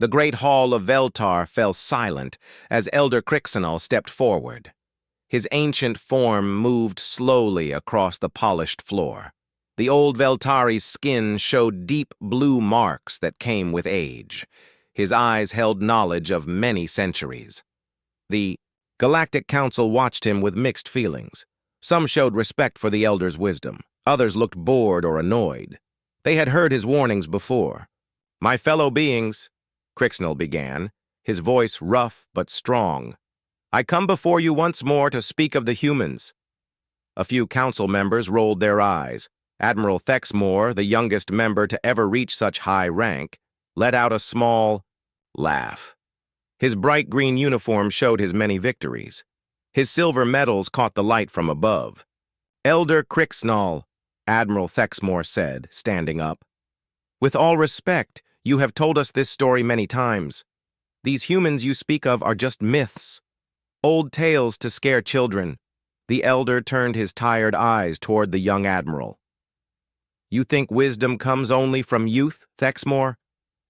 The great hall of Veltar fell silent as Elder Crixenal stepped forward. His ancient form moved slowly across the polished floor. The old Veltari's skin showed deep blue marks that came with age. His eyes held knowledge of many centuries. The Galactic Council watched him with mixed feelings. Some showed respect for the Elder's wisdom. Others looked bored or annoyed. They had heard his warnings before. "My fellow beings," Crixenal began, his voice rough but strong, "I come before you once more to speak of the humans." A few council members rolled their eyes. Admiral Thexmore, the youngest member to ever reach such high rank, let out a small laugh. His bright green uniform showed his many victories. His silver medals caught the light from above. "Elder Crixenal," Admiral Thexmore said, standing up. "With all respect, you have told us this story many times. These humans you speak of are just myths. Old tales to scare children." The Elder turned his tired eyes toward the young admiral. "You think wisdom comes only from youth, Thexmore?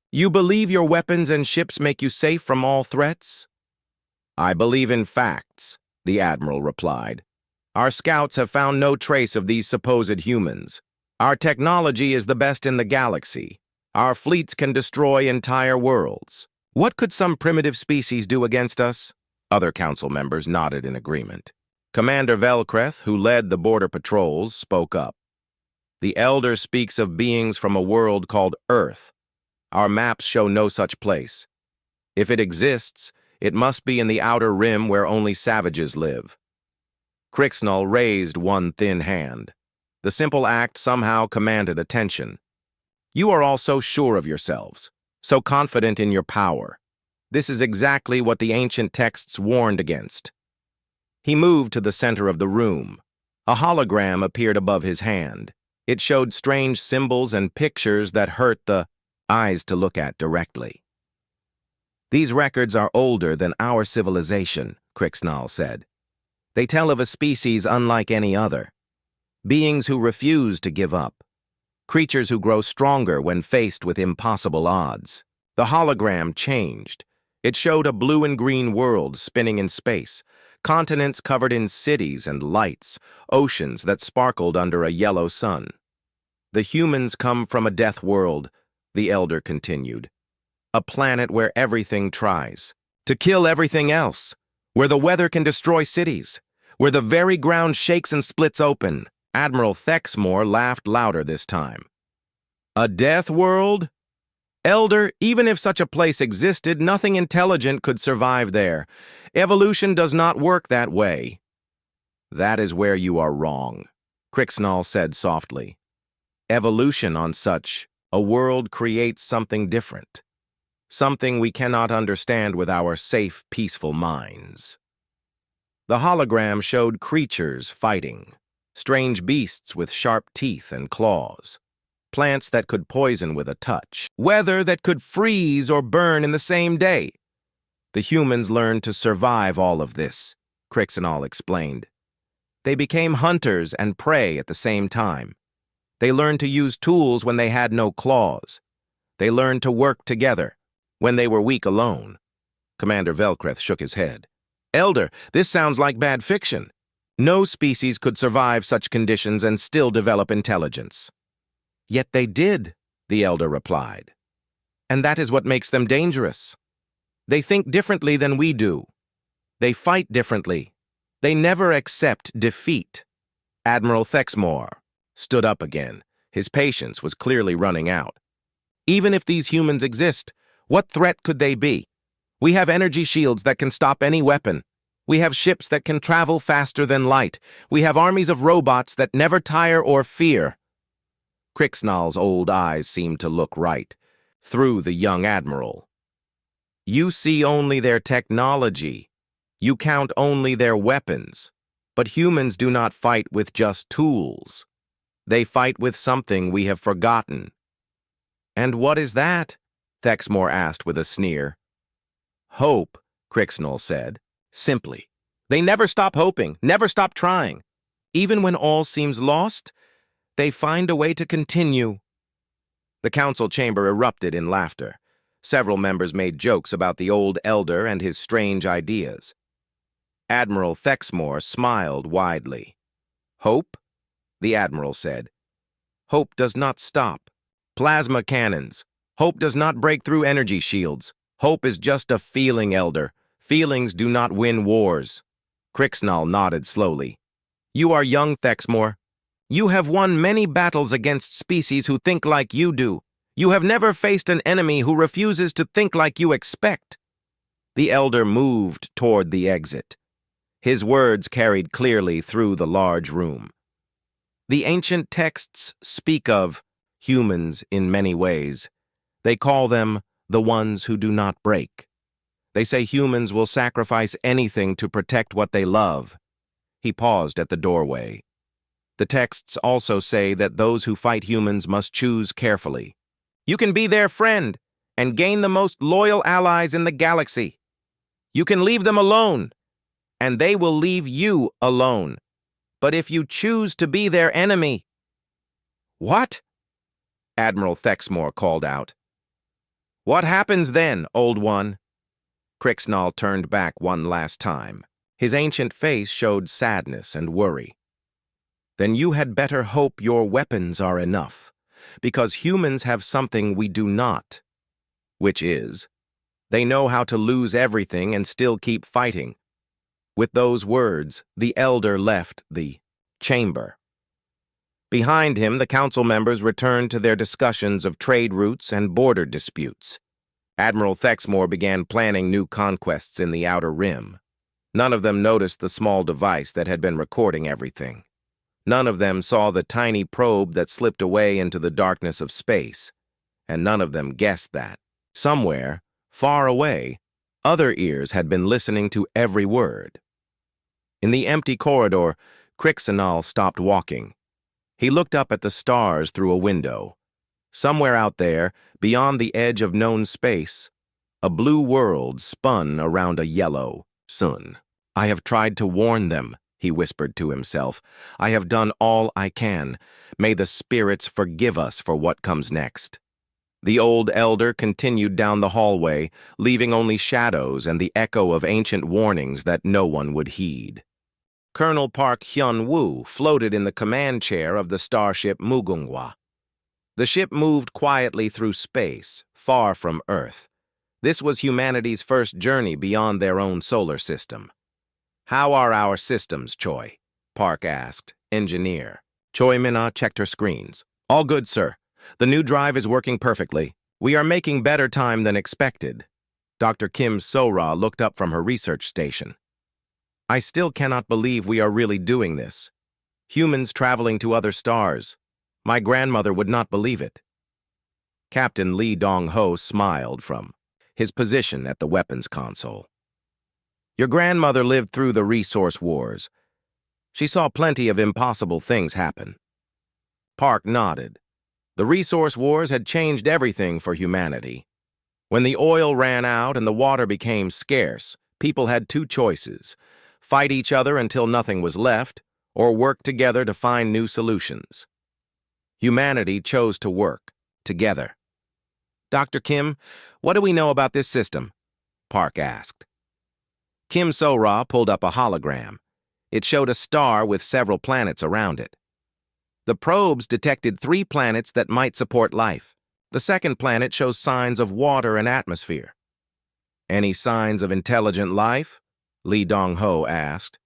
You believe your weapons and ships make you safe from all threats?" "I believe in facts," the admiral replied. "Our scouts have found no trace of these supposed humans. Our technology is the best in the galaxy. Our fleets can destroy entire worlds. What could some primitive species do against us?" Other council members nodded in agreement. Commander Velkreth, who led the border patrols, spoke up. "The Elder speaks of beings from a world called Earth. Our maps show no such place. If it exists, it must be in the outer rim where only savages live." Crixenal raised one thin hand. The simple act somehow commanded attention. "You are all so sure of yourselves, so confident in your power. This is exactly what the ancient texts warned against." He moved to the center of the room. A hologram appeared above his hand. It showed strange symbols and pictures that hurt the eyes to look at directly. "These records are older than our civilization," Crixenal said. "They tell of a species unlike any other. Beings who refuse to give up. Creatures who grow stronger when faced with impossible odds." The hologram changed. It showed a blue and green world spinning in space, continents covered in cities and lights, oceans that sparkled under a yellow sun. "The humans come from a death world," the Elder continued. "A planet where everything tries to kill everything else, where the weather can destroy cities, where the very ground shakes and splits open." Admiral Thexmore laughed louder this time. "A death world? Elder, even if such a place existed, nothing intelligent could survive there. Evolution does not work that way." "That is where you are wrong," Crixenal said softly. "Evolution on such a world creates something different, something we cannot understand with our safe, peaceful minds." The hologram showed creatures fighting, strange beasts with sharp teeth and claws, plants that could poison with a touch, weather that could freeze or burn in the same day. "The humans learned to survive all of this," Crixenal explained. "They became hunters and prey at the same time. They learned to use tools when they had no claws. They learned to work together when they were weak alone." Commander Velkreth shook his head. "Elder, this sounds like bad fiction. No species could survive such conditions and still develop intelligence." "Yet they did," the Elder replied. "And that is what makes them dangerous. They think differently than we do. They fight differently. They never accept defeat." Admiral Thexmore stood up again. His patience was clearly running out. "Even if these humans exist, what threat could they be? We have energy shields that can stop any weapon. We have ships that can travel faster than light. We have armies of robots that never tire or fear." Crixenal's old eyes seemed to look right through the young admiral. "You see only their technology. You count only their weapons. But humans do not fight with just tools. They fight with something we have forgotten." "And what is that?" Thexmore asked with a sneer. "Hope," Crixenal said, simply. "They never stop hoping, never stop trying. Even when all seems lost, they find a way to continue." The council chamber erupted in laughter. Several members made jokes about the old elder and his strange ideas. Admiral Thexmore smiled widely. "Hope?" the Admiral said. "Hope does not stop. Plasma cannons. Hope does not break through energy shields. Hope is just a feeling, Elder. Feelings do not win wars." Crixnall nodded slowly. "You are young, Thexmore. You have won many battles against species who think like you do. You have never faced an enemy who refuses to think like you expect." The Elder moved toward the exit. His words carried clearly through the large room. The ancient texts speak of humans in many ways. They call them the ones who do not break. They say humans will sacrifice anything to protect what they love. He paused at the doorway. The texts also say that those who fight humans must choose carefully. You can be their friend and gain the most loyal allies in the galaxy. You can leave them alone, and they will leave you alone. But if you choose to be their enemy— "What?" Admiral Thexmore called out. "What happens then, old one?" Crixnall turned back one last time. His ancient face showed sadness and worry. "Then you had better hope your weapons are enough, because humans have something we do not, which is, they know how to lose everything and still keep fighting." With those words, the Elder left the chamber. Behind him, the council members returned to their discussions of trade routes and border disputes. Admiral Thexmore began planning new conquests in the Outer Rim. None of them noticed the small device that had been recording everything. None of them saw the tiny probe that slipped away into the darkness of space. And none of them guessed that, somewhere, far away, other ears had been listening to every word. In the empty corridor, Crixnall stopped walking. He looked up at the stars through a window. Somewhere out there, beyond the edge of known space, a blue world spun around a yellow sun. "I have tried to warn them," he whispered to himself. "I have done all I can. May the spirits forgive us for what comes next." The old elder continued down the hallway, leaving only shadows and the echo of ancient warnings that no one would heed. Colonel Park Hyun-woo floated in the command chair of the starship Mugunghwa. The ship moved quietly through space, far from Earth. This was humanity's first journey beyond their own solar system. "How are our systems, Choi?" Park asked, engineer. Choi Minna checked her screens. "All good, sir. The new drive is working perfectly. We are making better time than expected." Dr. Kim So-ra looked up from her research station. "I still cannot believe we are really doing this. Humans traveling to other stars. My grandmother would not believe it." Captain Lee Dong-ho smiled from his position at the weapons console. "Your grandmother lived through the resource wars. She saw plenty of impossible things happen." Park nodded. The resource wars had changed everything for humanity. When the oil ran out and the water became scarce, people had two choices: fight each other until nothing was left, or work together to find new solutions. Humanity chose to work together. "Dr. Kim, what do we know about this system?" Park asked. Kim So-ra pulled up a hologram. It showed a star with several planets around it. The probes detected 3 planets that might support life. The second planet shows signs of water and atmosphere. "Any signs of intelligent life?" Lee Dong-ho asked.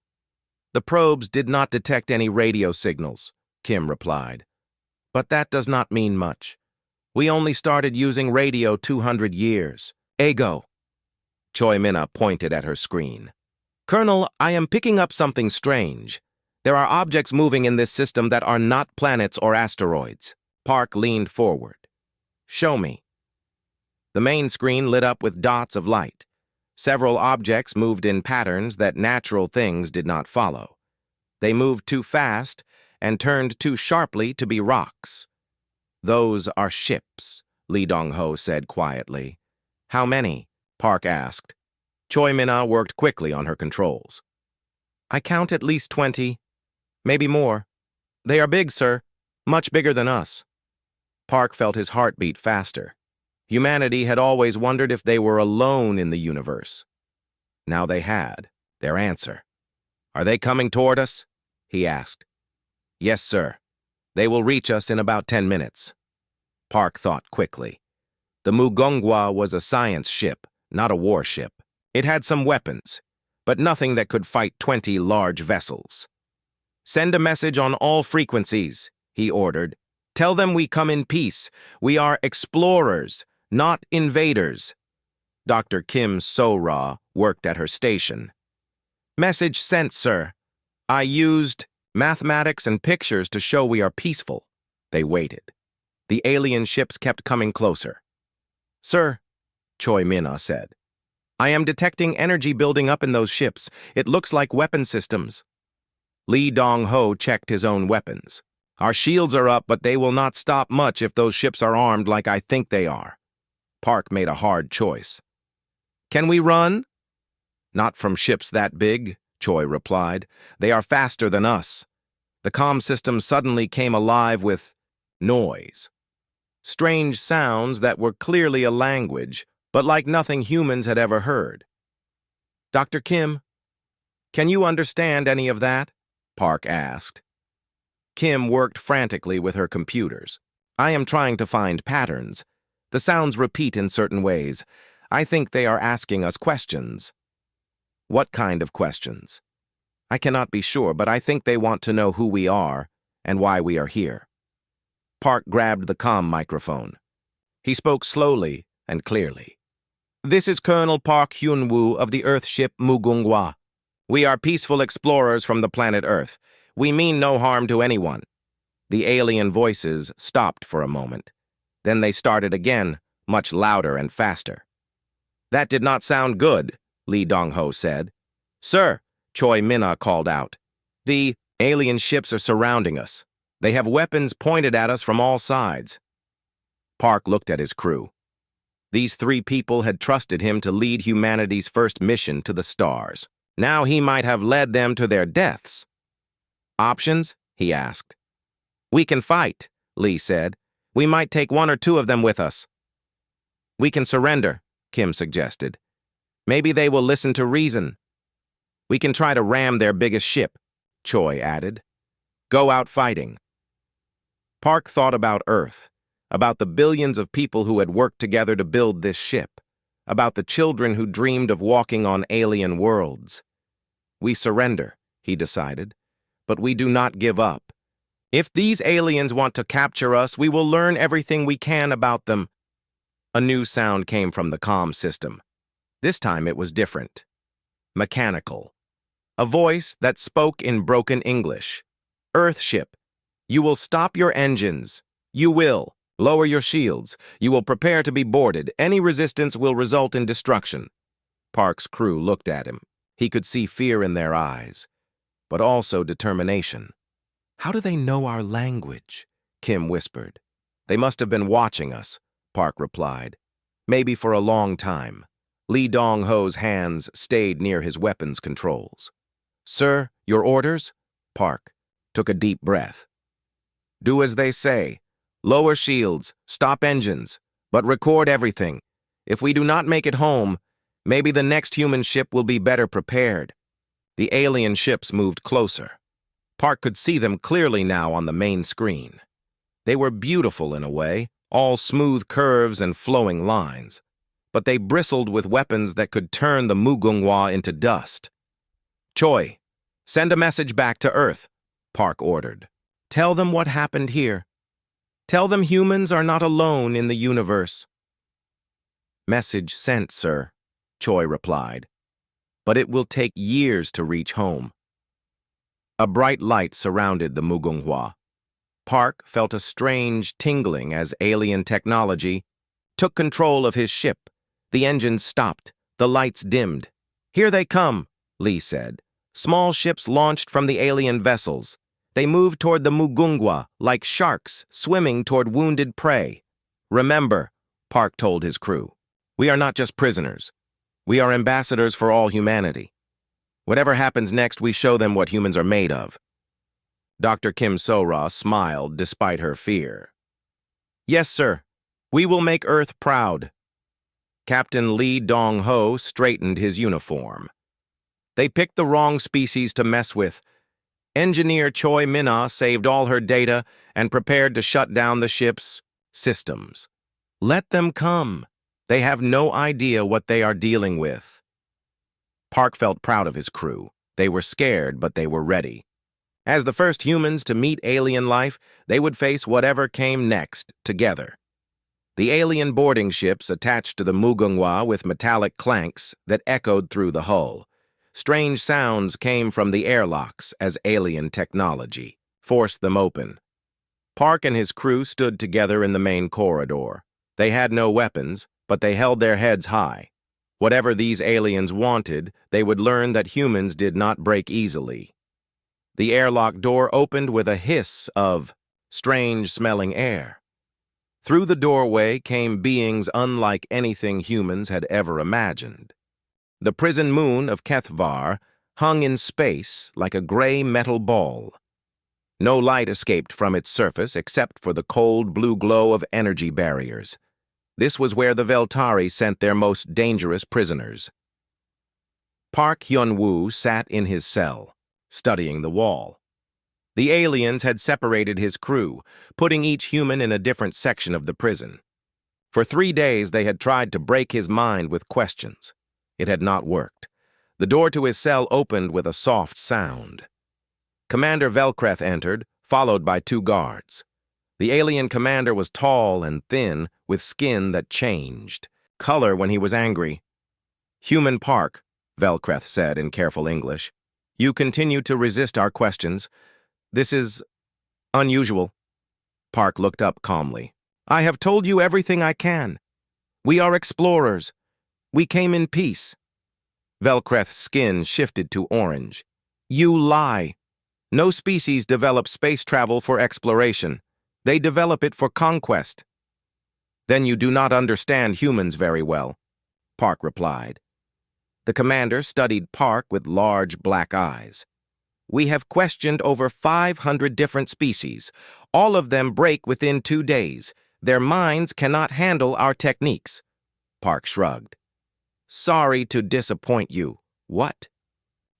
"The probes did not detect any radio signals," Kim replied. "But that does not mean much. We only started using radio 200 years ago." Choi Minna pointed at her screen. "Colonel, I am picking up something strange. There are objects moving in this system that are not planets or asteroids." Park leaned forward. "Show me." The main screen lit up with dots of light. Several objects moved in patterns that natural things did not follow. They moved too fast and turned too sharply to be rocks. "Those are ships," Lee Dong-ho said quietly. "How many?" Park asked. Choi Minna worked quickly on her controls. "I count at least 20. Maybe more. They are big, sir. Much bigger than us." Park felt his heart beat faster. Humanity had always wondered if they were alone in the universe. Now they had their answer. "Are they coming toward us?" he asked. "Yes, sir. They will reach us in about 10 minutes. Park thought quickly. The Mugongwa was a science ship, not a warship. It had some weapons, but nothing that could fight 20 large vessels. "Send a message on all frequencies," he ordered. "Tell them we come in peace. We are explorers, not invaders." Dr. Kim So-ra worked at her station. "Message sent, sir. I used mathematics and pictures to show we are peaceful." They waited. The alien ships kept coming closer. "Sir," Choi Mina said, "I am detecting energy building up in those ships. It looks like weapon systems." Lee Dong-ho checked his own weapons. "Our shields are up, but they will not stop much if those ships are armed like I think they are." Park made a hard choice. "Can we run?" "Not from ships that big," Choi replied. "They are faster than us." The comm system suddenly came alive with noise. Strange sounds that were clearly a language, but like nothing humans had ever heard. "Dr. Kim, can you understand any of that?" Park asked. Kim worked frantically with her computers. "I am trying to find patterns. The sounds repeat in certain ways. I think they are asking us questions." "What kind of questions?" "I cannot be sure, but I think they want to know who we are and why we are here." Park grabbed the comm microphone. He spoke slowly and clearly. "This is Colonel Park Hyun-woo of the Earthship Mugongwa. We are peaceful explorers from the planet Earth. We mean no harm to anyone." The alien voices stopped for a moment. Then they started again, much louder and faster. "That did not sound good," Lee Dong-ho said. "Sir," Choi Mina called out, "the alien ships are surrounding us. They have weapons pointed at us from all sides." Park looked at his crew. These 3 people had trusted him to lead humanity's first mission to the stars. Now he might have led them to their deaths. "Options?" he asked. "We can fight," Lee said. "We might take 1 or 2 of them with us." "We can surrender," Kim suggested. "Maybe they will listen to reason." "We can try to ram their biggest ship," Choi added. "Go out fighting." Park thought about Earth, about the billions of people who had worked together to build this ship, about the children who dreamed of walking on alien worlds. "We surrender," he decided, "but we do not give up. If these aliens want to capture us, we will learn everything we can about them." A new sound came from the comm system. This time it was different. Mechanical. A voice that spoke in broken English. "Earthship, you will stop your engines. You will. Lower your shields. You will prepare to be boarded. Any resistance will result in destruction." Park's crew looked at him. He could see fear in their eyes, but also determination. "How do they know our language?" Kim whispered. "They must have been watching us," Park replied. "Maybe for a long time." Lee Dong-ho's hands stayed near his weapons controls. "Sir, your orders?" Park took a deep breath. "Do as they say. Lower shields, stop engines, but record everything. If we do not make it home, maybe the next human ship will be better prepared." The alien ships moved closer. Park could see them clearly now on the main screen. They were beautiful in a way, all smooth curves and flowing lines, but they bristled with weapons that could turn the Mugongwa into dust. "Choi, send a message back to Earth," Park ordered. "Tell them what happened here. Tell them humans are not alone in the universe." "Message sent, sir," Choi replied. "But it will take years to reach home." A bright light surrounded the Mugongwa. Park felt a strange tingling as alien technology took control of his ship. The engines stopped, the lights dimmed. "Here they come," Lee said. Small ships launched from the alien vessels. They moved toward the Mugongwa like sharks swimming toward wounded prey. "Remember," Park told his crew, "we are not just prisoners. We are ambassadors for all humanity. Whatever happens next, we show them what humans are made of." Dr. Kim So-ra smiled despite her fear. "Yes, sir. We will make Earth proud. Captain Lee Dong-ho straightened his uniform. They picked the wrong species to mess with. Engineer Choi Min-ah saved all her data and prepared to shut down the ship's systems. Let them come. They have no idea what they are dealing with. Park felt proud of his crew. They were scared, but they were ready. As the first humans to meet alien life, they would face whatever came next together. The alien boarding ships attached to the Mugunghwa with metallic clanks that echoed through the hull. Strange sounds came from the airlocks as alien technology forced them open. Park and his crew stood together in the main corridor. They had no weapons, but they held their heads high. Whatever these aliens wanted, they would learn that humans did not break easily. The airlock door opened with a hiss of strange-smelling air. Through the doorway came beings unlike anything humans had ever imagined. The prison moon of Kethvar hung in space like a gray metal ball. No light escaped from its surface except for the cold blue glow of energy barriers. This was where the Veltari sent their most dangerous prisoners. Park Hyun-woo sat in his cell, studying the wall. The aliens had separated his crew, putting each human in a different section of the prison. For 3 days they had tried to break his mind with questions. It had not worked. The door to his cell opened with a soft sound. Commander Velkreth entered, followed by 2 guards. The alien commander was tall and thin, with skin that changed color when he was angry. "Human Park," Velkreth said in careful English. "You continue to resist our questions. This is unusual." Park looked up calmly. "I have told you everything I can. We are explorers. We came in peace." Velkreth's skin shifted to orange. "You lie. No species develop space travel for exploration. They develop it for conquest." "Then you do not understand humans very well," Park replied. The commander studied Park with large black eyes. "We have questioned over 500 different species. All of them break within 2 days. Their minds cannot handle our techniques." Park shrugged. "Sorry to disappoint you." "What?"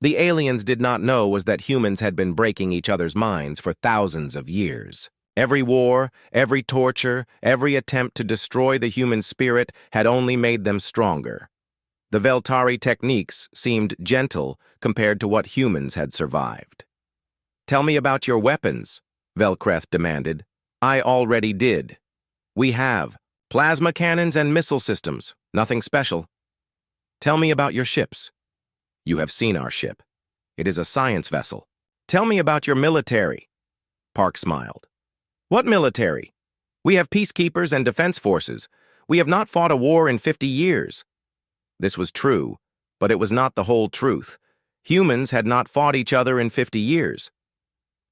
The aliens did not know was that humans had been breaking each other's minds for thousands of years. Every war, every torture, every attempt to destroy the human spirit had only made them stronger. The Veltari techniques seemed gentle compared to what humans had survived. "Tell me about your weapons," Velkreth demanded. "I already did." "We have plasma cannons and missile systems, nothing special." "Tell me about your ships." "You have seen our ship. It is a science vessel." "Tell me about your military." Park smiled. "What military? We have peacekeepers and defense forces. We have not fought a war in 50 years. This was true, but it was not the whole truth. Humans had not fought each other in 50 years.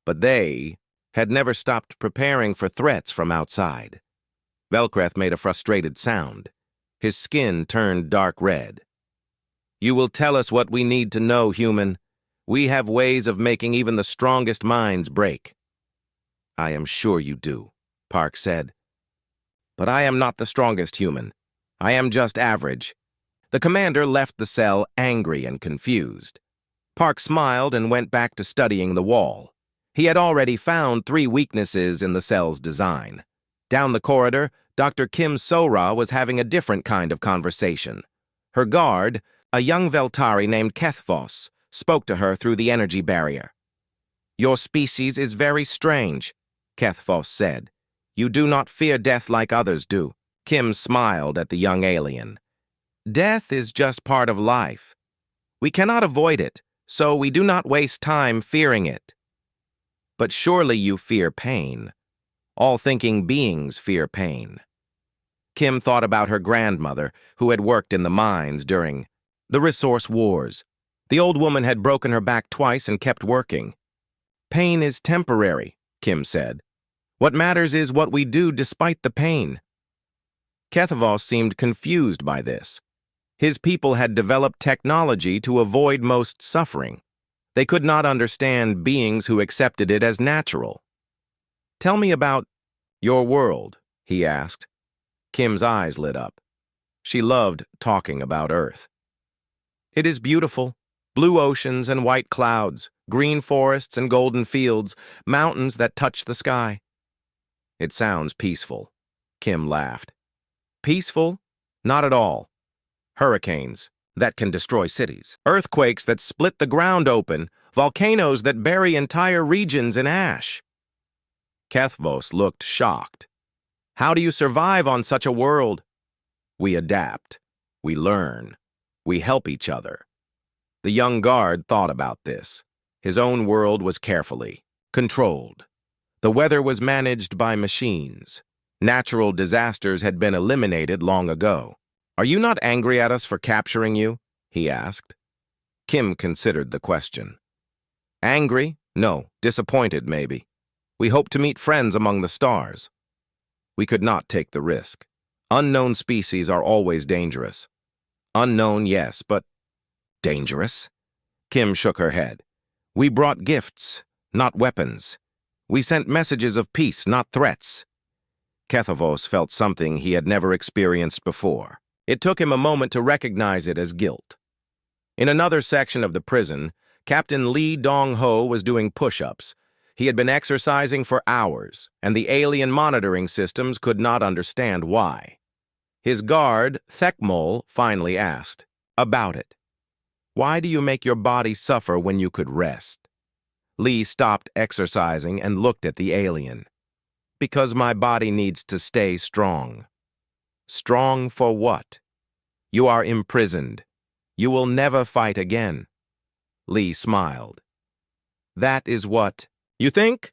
But they had never stopped preparing for threats from outside. Velkreth made a frustrated sound. His skin turned dark red. "You will tell us what we need to know, human. We have ways of making even the strongest minds break." "I am sure you do," Park said. "But I am not the strongest human. I am just average." The commander left the cell angry and confused. Park smiled and went back to studying the wall. He had already found 3 weaknesses in the cell's design. Down the corridor, Dr. Kim So-ra was having a different kind of conversation. Her guard, a young Veltari named Kethvos, spoke to her through the energy barrier. "Your species is very strange," Kethvos said. "You do not fear death like others do." Kim smiled at the young alien. "Death is just part of life. We cannot avoid it, so we do not waste time fearing it." "But surely you fear pain. All thinking beings fear pain." Kim thought about her grandmother, who had worked in the mines during the resource wars. The old woman had broken her back twice and kept working. "Pain is temporary," Kim said. "What matters is what we do despite the pain." Kethvos seemed confused by this. His people had developed technology to avoid most suffering. They could not understand beings who accepted it as natural. "Tell me about your world," he asked. Kim's eyes lit up. She loved talking about Earth. It is beautiful. Blue oceans and white clouds, green forests and golden fields, mountains that touch the sky. It sounds peaceful. Kim laughed. Peaceful? Not at all. Hurricanes that can destroy cities, earthquakes that split the ground open, volcanoes that bury entire regions in ash. Kethvos looked shocked. How do you survive on such a world? We adapt. We learn. We help each other. The young guard thought about this. His own world was carefully controlled. The weather was managed by machines. Natural disasters had been eliminated long ago. Are you not angry at us for capturing you? He asked. Kim considered the question. Angry? No. Disappointed, maybe. We hope to meet friends among the stars. We could not take the risk. Unknown species are always dangerous. Unknown, yes, but dangerous? Kim shook her head. We brought gifts, not weapons. We sent messages of peace, not threats. Kethvos felt something he had never experienced before. It took him a moment to recognize it as guilt. In another section of the prison, Captain Lee Dong-ho was doing push-ups. He had been exercising for hours, and the alien monitoring systems could not understand why. His guard, Thekmol, finally asked, about it. Why do you make your body suffer when you could rest? Lee stopped exercising and looked at the alien. Because my body needs to stay strong. Strong for what? You are imprisoned. You will never fight again. Lee smiled. That is what... You think?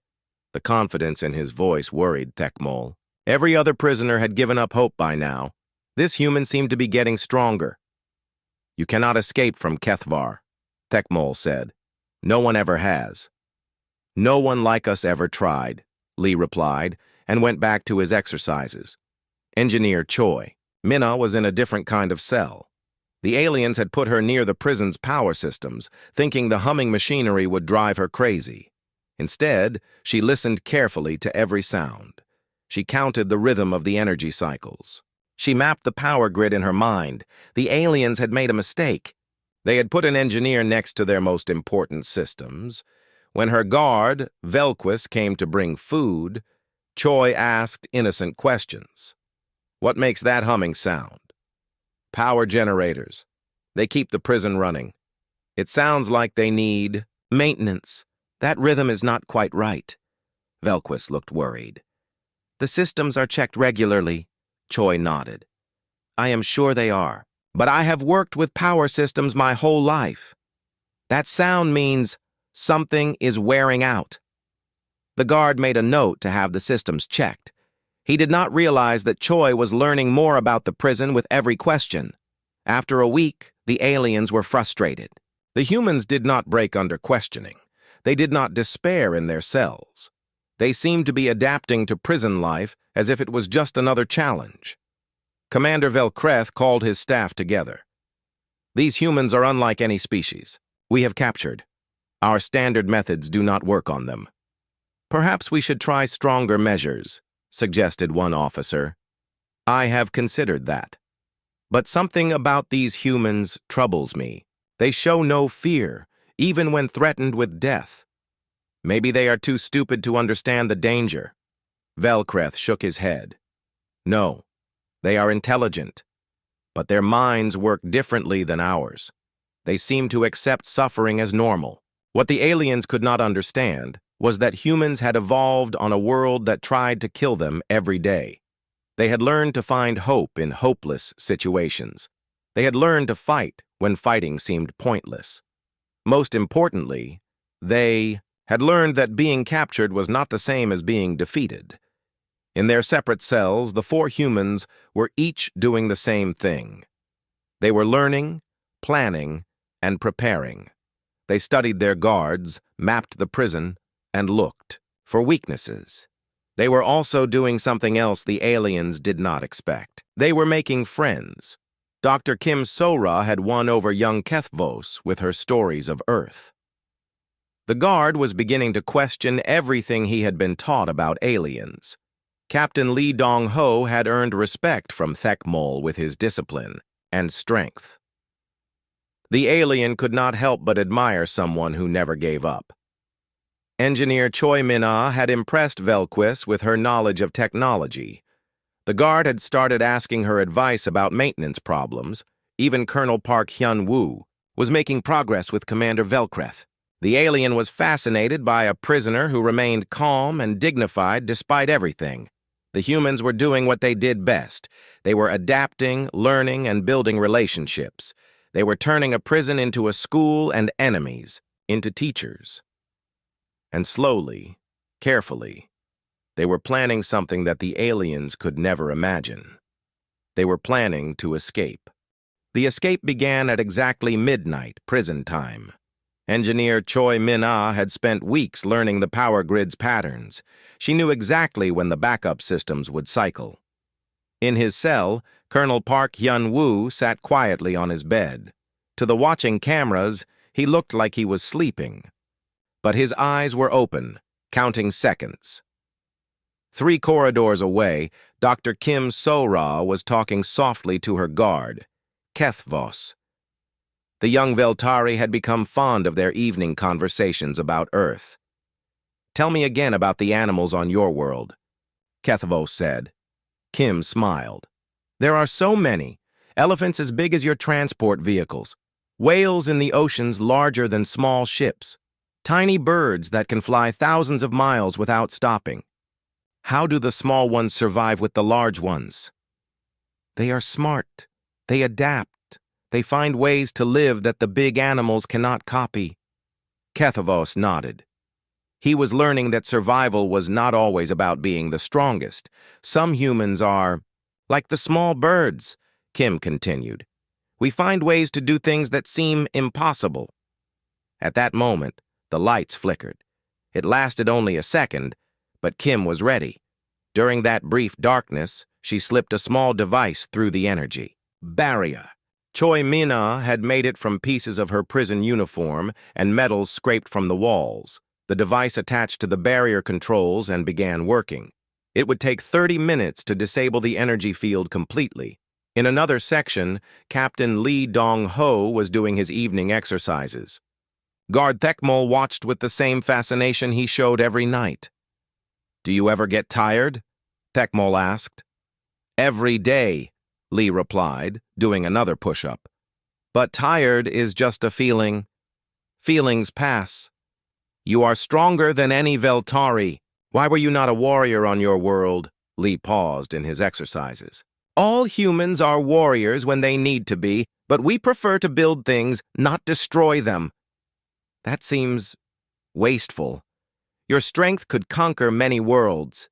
The confidence in his voice worried Thekmol. Every other prisoner had given up hope by now. This human seemed to be getting stronger. You cannot escape from Kethvar, Thekmol said. No one ever has. No one like us ever tried, Lee replied, and went back to his exercises. Engineer Choi. Minna was in a different kind of cell. The aliens had put her near the prison's power systems, thinking the humming machinery would drive her crazy. Instead, she listened carefully to every sound. She counted the rhythm of the energy cycles. She mapped the power grid in her mind. The aliens had made a mistake. They had put an engineer next to their most important systems. When her guard, Velquist, came to bring food, Choi asked innocent questions. What makes that humming sound? Power generators. They keep the prison running. It sounds like they need maintenance. That rhythm is not quite right. Velquist looked worried. The systems are checked regularly, Choi nodded. I am sure they are, but I have worked with power systems my whole life. That sound means something is wearing out. The guard made a note to have the systems checked. He did not realize that Choi was learning more about the prison with every question. After a week, the aliens were frustrated. The humans did not break under questioning. They did not despair in their cells. They seemed to be adapting to prison life as if it was just another challenge. Commander Velkreth called his staff together. These humans are unlike any species. We have captured. Our standard methods do not work on them. Perhaps we should try stronger measures, suggested one officer. I have considered that. But something about these humans troubles me. They show no fear, even when threatened with death. Maybe they are too stupid to understand the danger. Velkreth shook his head. No, they are intelligent, but their minds work differently than ours. They seem to accept suffering as normal. What the aliens could not understand was that humans had evolved on a world that tried to kill them every day. They had learned to find hope in hopeless situations. They had learned to fight when fighting seemed pointless. Most importantly, they had learned that being captured was not the same as being defeated. In their separate cells, the four humans were each doing the same thing. They were learning, planning, and preparing. They studied their guards, mapped the prison, and looked for weaknesses. They were also doing something else the aliens did not expect. They were making friends. Dr. Kim Sora had won over young Kethvos with her stories of Earth. The guard was beginning to question everything he had been taught about aliens. Captain Lee Dong-ho had earned respect from Thekmol with his discipline and strength. The alien could not help but admire someone who never gave up. Engineer Choi Min-ah had impressed Velquist with her knowledge of technology. The guard had started asking her advice about maintenance problems. Even Colonel Park Hyun-woo was making progress with Commander Velkreth. The alien was fascinated by a prisoner who remained calm and dignified despite everything. The humans were doing what they did best. They were adapting, learning, and building relationships. They were turning a prison into a school and enemies into teachers. And slowly, carefully, they were planning something that the aliens could never imagine. They were planning to escape. The escape began at exactly midnight, prison time. Engineer Choi Min-ah had spent weeks learning the power grid's patterns. She knew exactly when the backup systems would cycle. In his cell, Colonel Park Hyun-woo sat quietly on his bed. To the watching cameras, he looked like he was sleeping. But his eyes were open, counting seconds. 3 corridors away, Dr. Kim So-ra was talking softly to her guard, Kethvos. The young Veltari had become fond of their evening conversations about Earth. "Tell me again about the animals on your world," Kethvos said. Kim smiled. "There are so many. Elephants as big as your transport vehicles. Whales in the oceans larger than small ships. Tiny birds that can fly thousands of miles without stopping. How do the small ones survive with the large ones?" "They are smart. They adapt. They find ways to live that the big animals cannot copy." Kethvos nodded. He was learning that survival was not always about being the strongest. Some humans are like the small birds, Kim continued. "We find ways to do things that seem impossible." At that moment, the lights flickered. It lasted only a second, but Kim was ready. During that brief darkness, she slipped a small device through the energy. Barrier. Choi Min-ah had made it from pieces of her prison uniform and metals scraped from the walls. The device attached to the barrier controls and began working. It would take 30 minutes to disable the energy field completely. In another section, Captain Lee Dong-ho was doing his evening exercises. Guard Thekmol watched with the same fascination he showed every night. "Do you ever get tired?" Thekmol asked. "Every day," Lee replied, doing another push-up. "But tired is just a feeling. Feelings pass. You are stronger than any Veltari. Why were you not a warrior on your world?" Lee paused in his exercises. "All humans are warriors when they need to be, but we prefer to build things, not destroy them." "That seems wasteful. Your strength could conquer many worlds."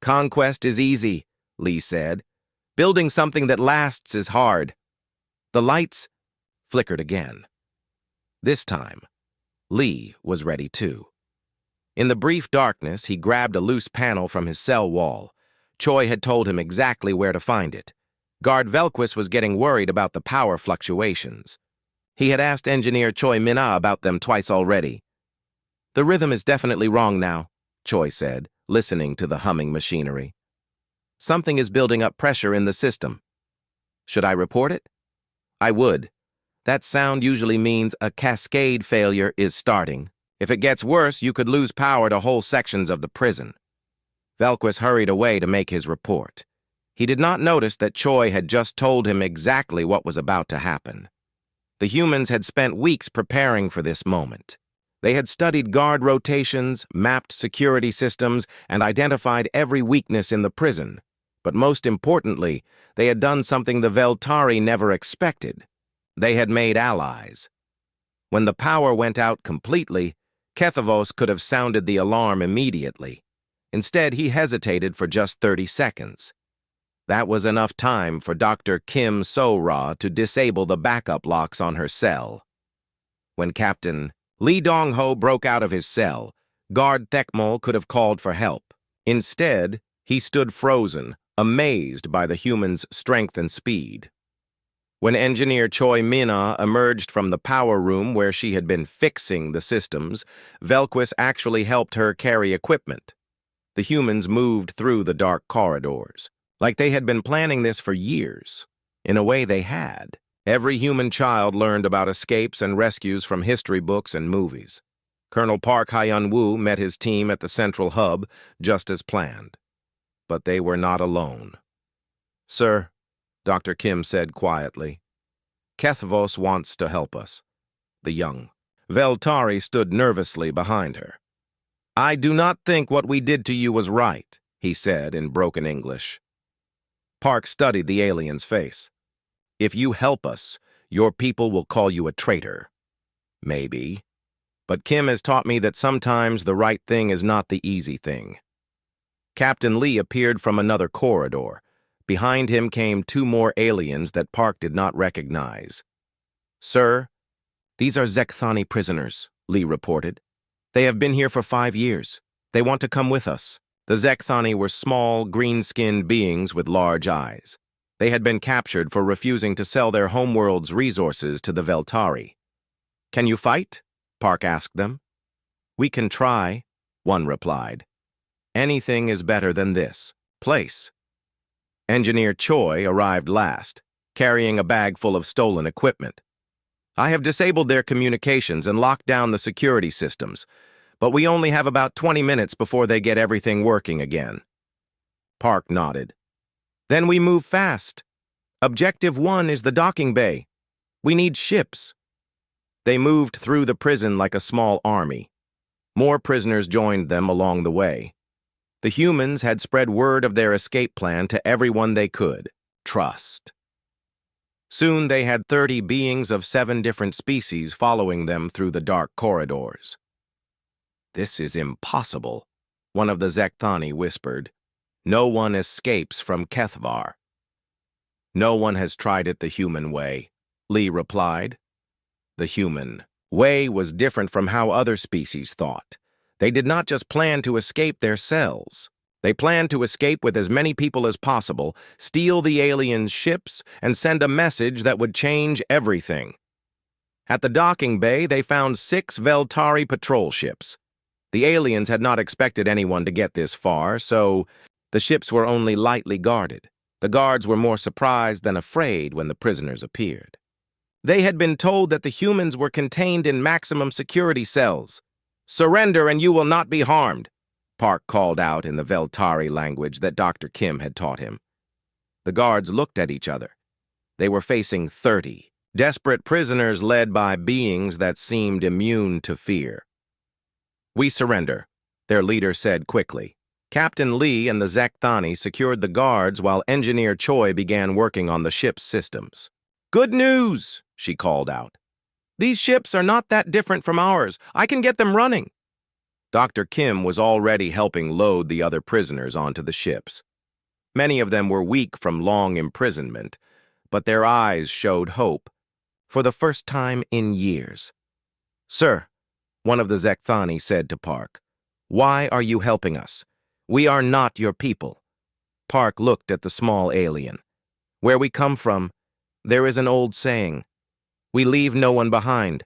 "Conquest is easy," Lee said. "Building something that lasts is hard." The lights flickered again. This time, Lee was ready too. In the brief darkness, he grabbed a loose panel from his cell wall. Choi had told him exactly where to find it. Guard Velquist was getting worried about the power fluctuations. He had asked Engineer Choi Min-ah about them twice already. "The rhythm is definitely wrong now," Choi said, listening to the humming machinery. "Something is building up pressure in the system." "Should I report it?" "I would. That sound usually means a cascade failure is starting. If it gets worse, you could lose power to whole sections of the prison." Velquist hurried away to make his report. He did not notice that Choi had just told him exactly what was about to happen. The humans had spent weeks preparing for this moment. They had studied guard rotations, mapped security systems, and identified every weakness in the prison. But most importantly, they had done something the Veltari never expected. They had made allies. When the power went out completely, Kethvos could have sounded the alarm immediately. Instead, he hesitated for just 30 seconds. That was enough time for Dr. Kim So-ra to disable the backup locks on her cell. When Captain Lee Dong-ho broke out of his cell, Guard Thekmol could have called for help. Instead, he stood frozen, amazed by the human's strength and speed. When Engineer Choi Min-ah emerged from the power room where she had been fixing the systems, Velquist actually helped her carry equipment. The humans moved through the dark corridors, like they had been planning this for years. In a way, they had. Every human child learned about escapes and rescues from history books and movies. Colonel Park Hyun-woo met his team at the central hub, just as planned. But they were not alone. "Sir," Dr. Kim said quietly, "Kethvos wants to help us." The young Veltari stood nervously behind her. "I do not think what we did to you was right," he said in broken English. Park studied the alien's face. "If you help us, your people will call you a traitor." "Maybe. But Kim has taught me that sometimes the right thing is not the easy thing." Captain Lee appeared from another corridor. Behind him came two more aliens that Park did not recognize. "Sir, these are Zekthani prisoners," Lee reported. "They have been here for 5 years. They want to come with us." The Zekthani were small, green-skinned beings with large eyes. They had been captured for refusing to sell their homeworld's resources to the Veltari. "Can you fight?" Park asked them. "We can try," one replied. "Anything is better than this place." Engineer Choi arrived last, carrying a bag full of stolen equipment. "I have disabled their communications and locked down the security systems, but we only have about 20 minutes before they get everything working again." Park nodded. "Then we move fast. Objective 1 is the docking bay. We need ships." They moved through the prison like a small army. More prisoners joined them along the way. The humans had spread word of their escape plan to everyone they could trust. Soon they had 30 beings of 7 different species following them through the dark corridors. "This is impossible," one of the Zekthani whispered. "No one escapes from Kethvar." "No one has tried it the human way," Lee replied. The human way was different from how other species thought. They did not just plan to escape their cells. They planned to escape with as many people as possible, steal the aliens' ships, and send a message that would change everything. At the docking bay, they found 6 Veltari patrol ships. The aliens had not expected anyone to get this far, so the ships were only lightly guarded. The guards were more surprised than afraid when the prisoners appeared. They had been told that the humans were contained in maximum security cells. "Surrender and you will not be harmed," Park called out in the Veltari language that Dr. Kim had taught him. The guards looked at each other. They were facing 30 desperate prisoners led by beings that seemed immune to fear. "We surrender," their leader said quickly. Captain Lee and the Zekthani secured the guards while Engineer Choi began working on the ship's systems. "Good news," she called out. "These ships are not that different from ours. I can get them running." Dr. Kim was already helping load the other prisoners onto the ships. Many of them were weak from long imprisonment, but their eyes showed hope. For the first time in years. "Sir," one of the Zekthani said to Park, "why are you helping us? We are not your people." Park looked at the small alien. "Where we come from, there is an old saying. We leave no one behind.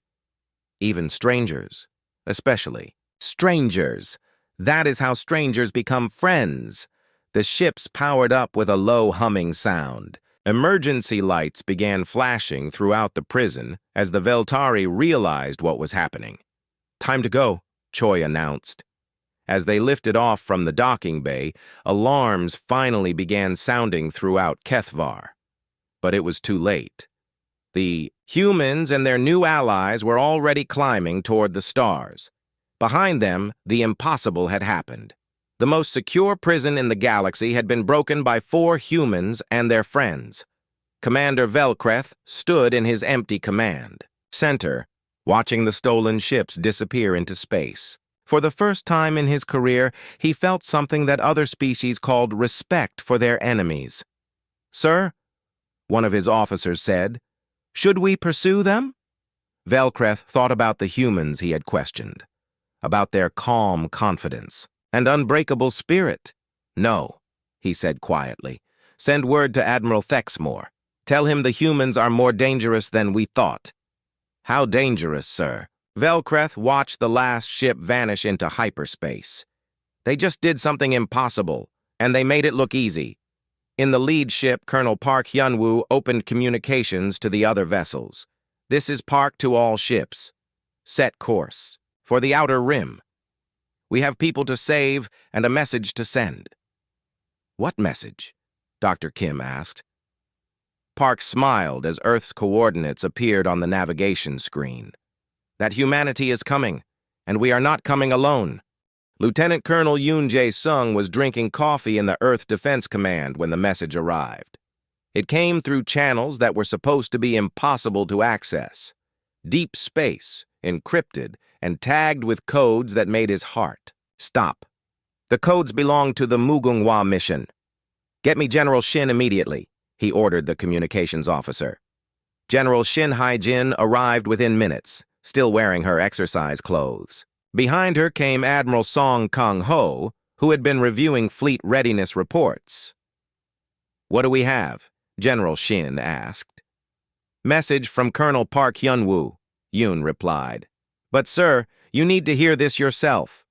Even strangers, especially. Strangers. That is how strangers become friends." The ships powered up with a low humming sound. Emergency lights began flashing throughout the prison as the Veltari realized what was happening. "Time to go," Choi announced. As they lifted off from the docking bay, alarms finally began sounding throughout Kethvar. But it was too late. The humans and their new allies were already climbing toward the stars. Behind them, the impossible had happened. The most secure prison in the galaxy had been broken by 4 humans and their friends. Commander Velkreth stood in his empty command center, watching the stolen ships disappear into space. For the first time in his career, he felt something that other species called respect for their enemies. "Sir," one of his officers said, "should we pursue them?" Velkreth thought about the humans he had questioned, about their calm confidence and unbreakable spirit. "No," he said quietly. "Send word to Admiral Thexmore. Tell him the humans are more dangerous than we thought." "How dangerous, sir?" Velkreth watched the last ship vanish into hyperspace. They just did something impossible, and they made it look easy. In the lead ship, Colonel Park Hyun-woo opened communications to the other vessels. This is Park to all ships. Set course. For the outer rim. We have people to save and a message to send. What message? Dr. Kim asked. Park smiled as Earth's coordinates appeared on the navigation screen. That humanity is coming, and we are not coming alone. Lieutenant Colonel Yoon Jae-sung was drinking coffee in the Earth Defense Command when the message arrived. It came through channels that were supposed to be impossible to access. Deep space, encrypted, and tagged with codes that made his heart stop. The codes belong to the Mugunghwa mission. Get me General Shin immediately, he ordered the communications officer. General Shin Hae-jin arrived within minutes, still wearing her exercise clothes. Behind her came Admiral Song Kang-ho, who had been reviewing fleet readiness reports. What do we have? General Shin asked. Message from Colonel Park Hyun-woo, Yoon replied. But sir, you need to hear this yourself.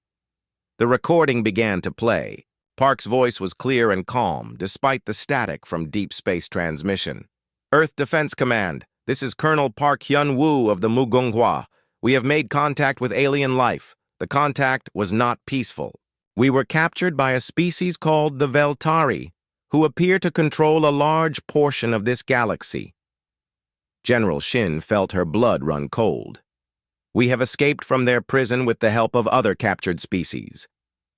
The recording began to play. Park's voice was clear and calm, despite the static from deep space transmission. Earth Defense Command, this is Colonel Park Hyun-woo of the Mugunghwa. We have made contact with alien life. The contact was not peaceful. We were captured by a species called the Veltari, who appear to control a large portion of this galaxy. General Shin felt her blood run cold. We have escaped from their prison with the help of other captured species.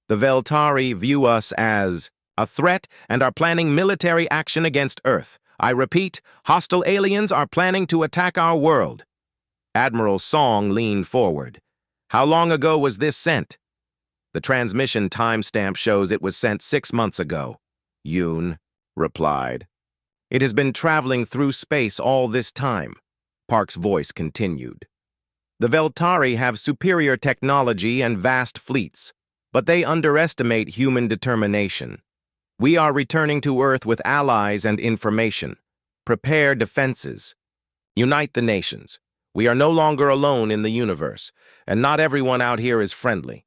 The Veltari view us as a threat and are planning military action against Earth. I repeat, hostile aliens are planning to attack our world. Admiral Song leaned forward. How long ago was this sent? The transmission timestamp shows it was sent 6 months ago, Yoon replied. It has been traveling through space all this time, Park's voice continued. The Veltari have superior technology and vast fleets, but they underestimate human determination. We are returning to Earth with allies and information. Prepare defenses. Unite the nations. We are no longer alone in the universe, and not everyone out here is friendly.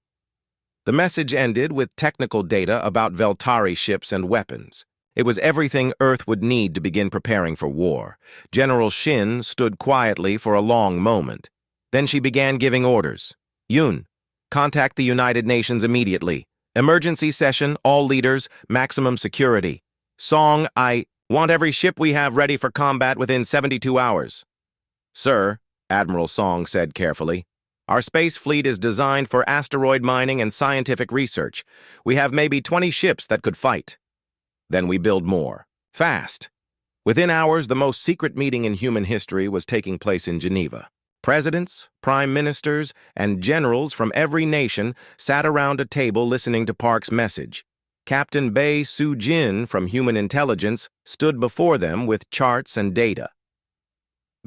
The message ended with technical data about Veltari ships and weapons. It was everything Earth would need to begin preparing for war. General Shin stood quietly for a long moment. Then she began giving orders. Yoon, contact the United Nations immediately. Emergency session, all leaders, maximum security. Song, I want every ship we have ready for combat within 72 hours. Sir, Admiral Song said carefully, our space fleet is designed for asteroid mining and scientific research. We have maybe 20 ships that could fight. Then we build more. Fast. Within hours, the most secret meeting in human history was taking place in Geneva. Presidents, prime ministers, and generals from every nation sat around a table listening to Park's message. Captain Bae Soo-jin from Human Intelligence stood before them with charts and data.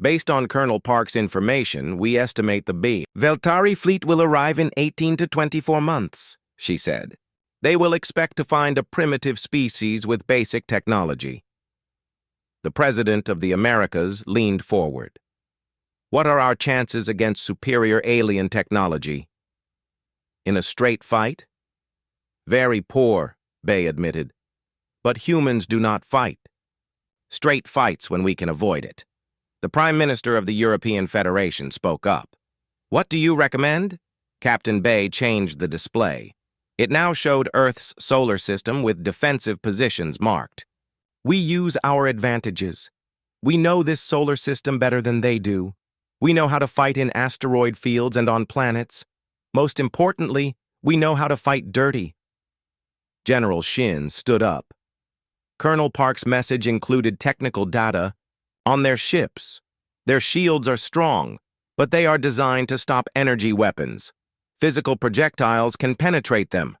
Based on Colonel Park's information, we estimate the Veltari fleet will arrive in 18 to 24 months, she said. They will expect to find a primitive species with basic technology. The President of the Americas leaned forward. What are our chances against superior alien technology? In a straight fight? Very poor, Bae admitted. But humans do not fight. Straight fights when we can avoid it. The Prime Minister of the European Federation spoke up. What do you recommend? Captain Bae changed the display. It now showed Earth's solar system with defensive positions marked. We use our advantages. We know this solar system better than they do. We know how to fight in asteroid fields and on planets. Most importantly, we know how to fight dirty. General Shin stood up. Colonel Park's message included technical data on their ships. Their shields are strong, but they are designed to stop energy weapons. Physical projectiles can penetrate them.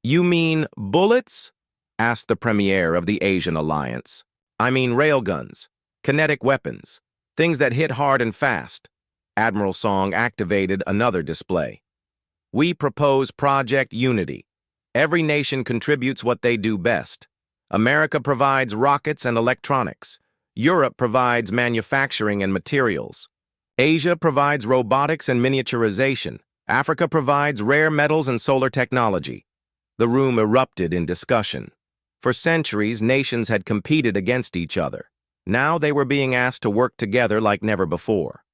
You mean bullets? Asked the Premier of the Asian Alliance. I mean railguns, kinetic weapons, things that hit hard and fast. Admiral Song activated another display. We propose Project Unity. Every nation contributes what they do best. America provides rockets and electronics. Europe provides manufacturing and materials. Asia provides robotics and miniaturization. Africa provides rare metals and solar technology. The room erupted in discussion. For centuries, nations had competed against each other. Now they were being asked to work together like never before.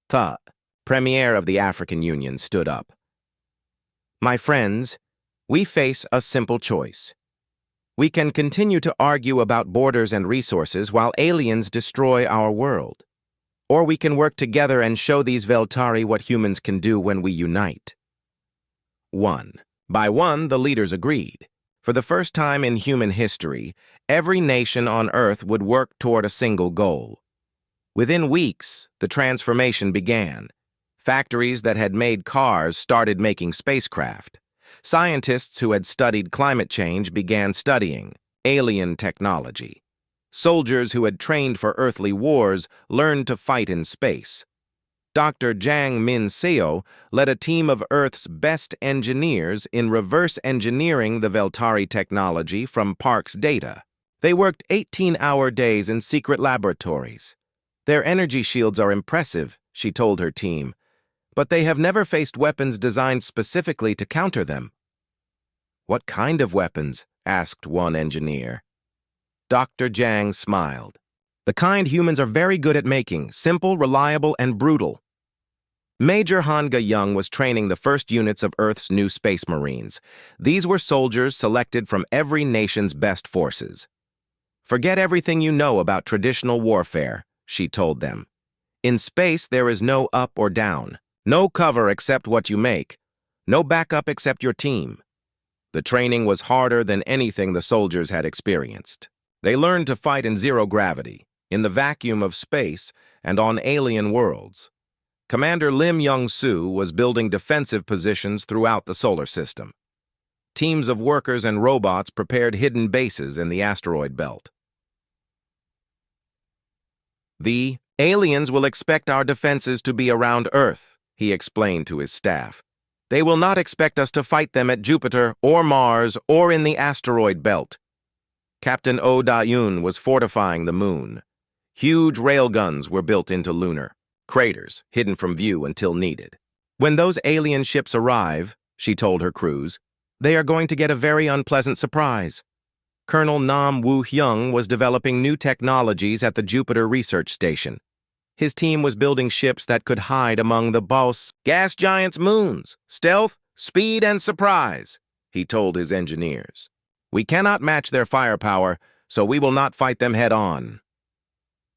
The Premier of the African Union stood up. My friends, we face a simple choice. We can continue to argue about borders and resources while aliens destroy our world. Or we can work together and show these Veltari what humans can do when we unite. One by one, the leaders agreed. For the first time in human history, every nation on Earth would work toward a single goal. Within weeks, the transformation began. Factories that had made cars started making spacecraft. Scientists who had studied climate change began studying alien technology. Soldiers who had trained for earthly wars learned to fight in space. Dr. Jiang Min Seo led a team of Earth's best engineers in reverse engineering the Veltari technology from Park's data. They worked 18-hour days in secret laboratories. Their energy shields are impressive, she told her team, but they have never faced weapons designed specifically to counter them. What kind of weapons? Asked one engineer. Dr. Jiang smiled. The kind humans are very good at making, simple, reliable, and brutal. Major Hanga Young was training the first units of Earth's new Space Marines. These were soldiers selected from every nation's best forces. Forget everything you know about traditional warfare, she told them. In space, there is no up or down, no cover except what you make, no backup except your team. The training was harder than anything the soldiers had experienced. They learned to fight in zero gravity, in the vacuum of space, and on alien worlds. Commander Lim Young-soo was building defensive positions throughout the solar system. Teams of workers and robots prepared hidden bases in the asteroid belt. The aliens will expect our defenses to be around Earth, he explained to his staff. They will not expect us to fight them at Jupiter or Mars or in the asteroid belt. Captain Oh Da-yoon was fortifying the moon. Huge railguns were built into lunar craters, hidden from view until needed. When those alien ships arrive, she told her crews, they are going to get a very unpleasant surprise. Colonel Nam Woo-hyung was developing new technologies at the Jupiter Research Station. His team was building ships that could hide among the boss gas giants' moons. Stealth, speed, and surprise, he told his engineers. We cannot match their firepower, so we will not fight them head-on.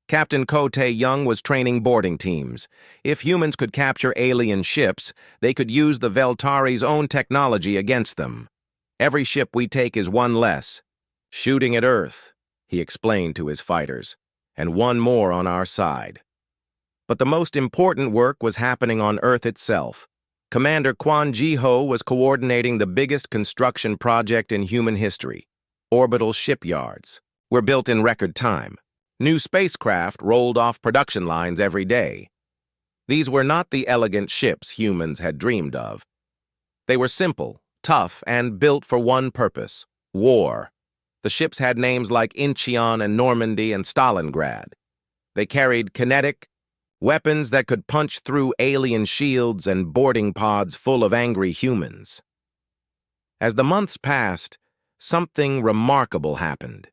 Captain Ko Tae-young was training boarding teams. If humans could capture alien ships, they could use the Veltari's own technology against them. Every ship we take is one less. Shooting at Earth, he explained to his fighters, and one more on our side. But the most important work was happening on Earth itself. Commander Kwon Ji-ho was coordinating the biggest construction project in human history. Orbital shipyards were built in record time. New spacecraft rolled off production lines every day. These were not the elegant ships humans had dreamed of. They were simple, tough, and built for one purpose: war. The ships had names like Incheon and Normandy and Stalingrad. They carried kinetic weapons that could punch through alien shields and boarding pods full of angry humans. As the months passed, something remarkable happened.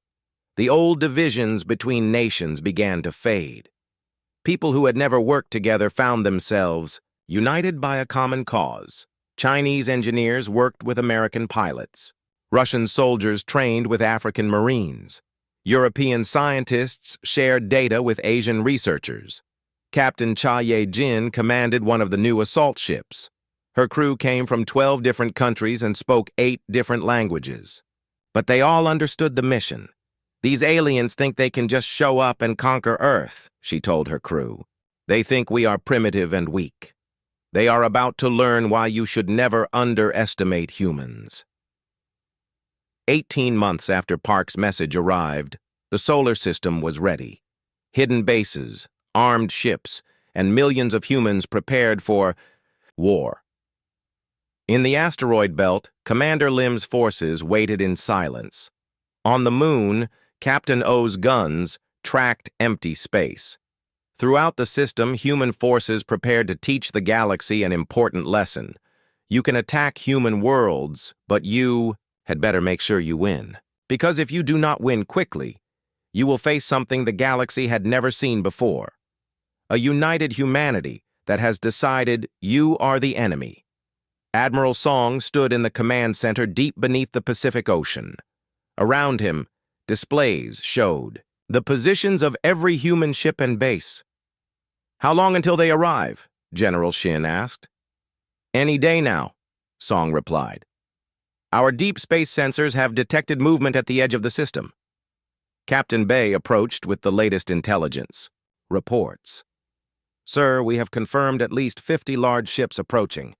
The old divisions between nations began to fade. People who had never worked together found themselves united by a common cause. Chinese engineers worked with American pilots. Russian soldiers trained with African Marines. European scientists shared data with Asian researchers. Captain Cha Ye-jin commanded one of the new assault ships. Her crew came from 12 different countries and spoke 8 different languages. But they all understood the mission. These aliens think they can just show up and conquer Earth, she told her crew. They think we are primitive and weak. They are about to learn why you should never underestimate humans. 18 months after Park's message arrived, the solar system was ready. Hidden bases, armed ships, and millions of humans prepared for war. In the asteroid belt, Commander Lim's forces waited in silence. On the moon, Captain O's guns tracked empty space. Throughout the system, human forces prepared to teach the galaxy an important lesson. You can attack human worlds, but you had better make sure you win. Because if you do not win quickly, you will face something the galaxy had never seen before. A united humanity that has decided you are the enemy. Admiral Song stood in the command center deep beneath the Pacific Ocean. Around him, displays showed the positions of every human ship and base. "How long until they arrive?" General Shin asked. "Any day now," Song replied. "Our deep space sensors have detected movement at the edge of the system." Captain Bay approached with the latest intelligence. Reports. "Sir, we have confirmed at least 50 large ships approaching,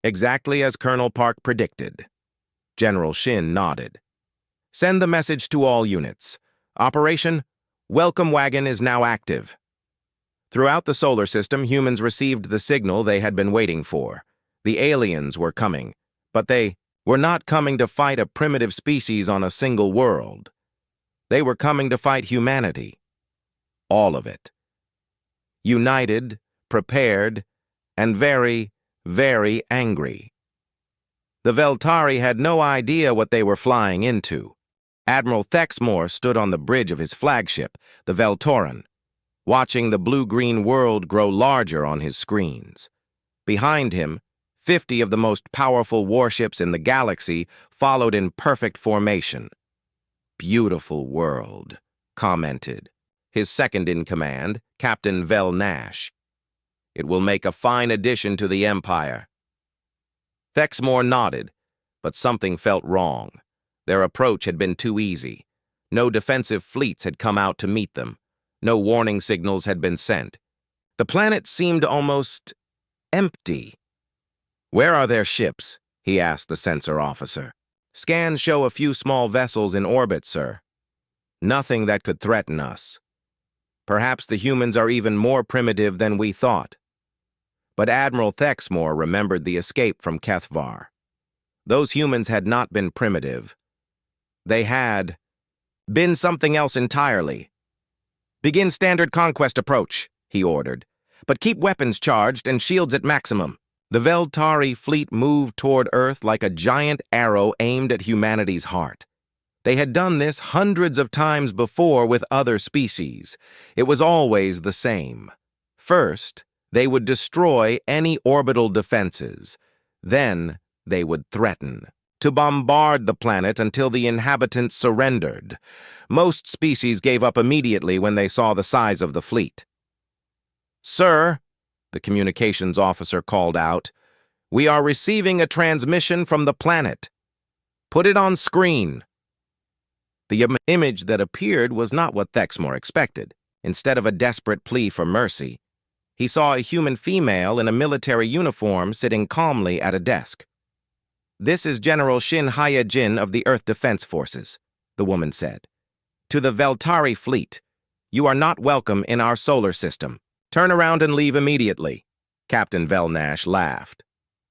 exactly as Colonel Park predicted." General Shin nodded. "Send the message to all units. Operation Welcome Wagon is now active." Throughout the solar system, humans received the signal they had been waiting for. The aliens were coming, but they were not coming to fight a primitive species on a single world. They were coming to fight humanity. All of it. United, prepared, and very, very angry. The Veltari had no idea what they were flying into. Admiral Thexmore stood on the bridge of his flagship, the Veltoran, watching the blue-green world grow larger on his screens. Behind him, 50 of the most powerful warships in the galaxy followed in perfect formation. "Beautiful world," commented his second-in-command, Captain Vel Nash. "It will make a fine addition to the Empire." Thexmore nodded, but something felt wrong. Their approach had been too easy. No defensive fleets had come out to meet them. No warning signals had been sent. The planet seemed almost empty. "Where are their ships?" he asked the sensor officer. "Scans show a few small vessels in orbit, sir. Nothing that could threaten us. Perhaps the humans are even more primitive than we thought." But Admiral Thexmore remembered the escape from Kethvar. Those humans had not been primitive. They had been something else entirely. "Begin standard conquest approach," he ordered. "But keep weapons charged and shields at maximum." The Veltari fleet moved toward Earth like a giant arrow aimed at humanity's heart. They had done this hundreds of times before with other species. It was always the same. First, they would destroy any orbital defenses. Then, they would threaten to bombard the planet until the inhabitants surrendered. Most species gave up immediately when they saw the size of the fleet. "Sir," the communications officer called out, "we are receiving a transmission from the planet. Put it on screen." The image that appeared was not what Thexmore expected. Instead of a desperate plea for mercy, he saw a human female in a military uniform sitting calmly at a desk. "This is General Shin Haya-jin of the Earth Defense Forces," the woman said. "To the Veltari fleet, you are not welcome in our solar system. Turn around and leave immediately." Captain Velnash laughed.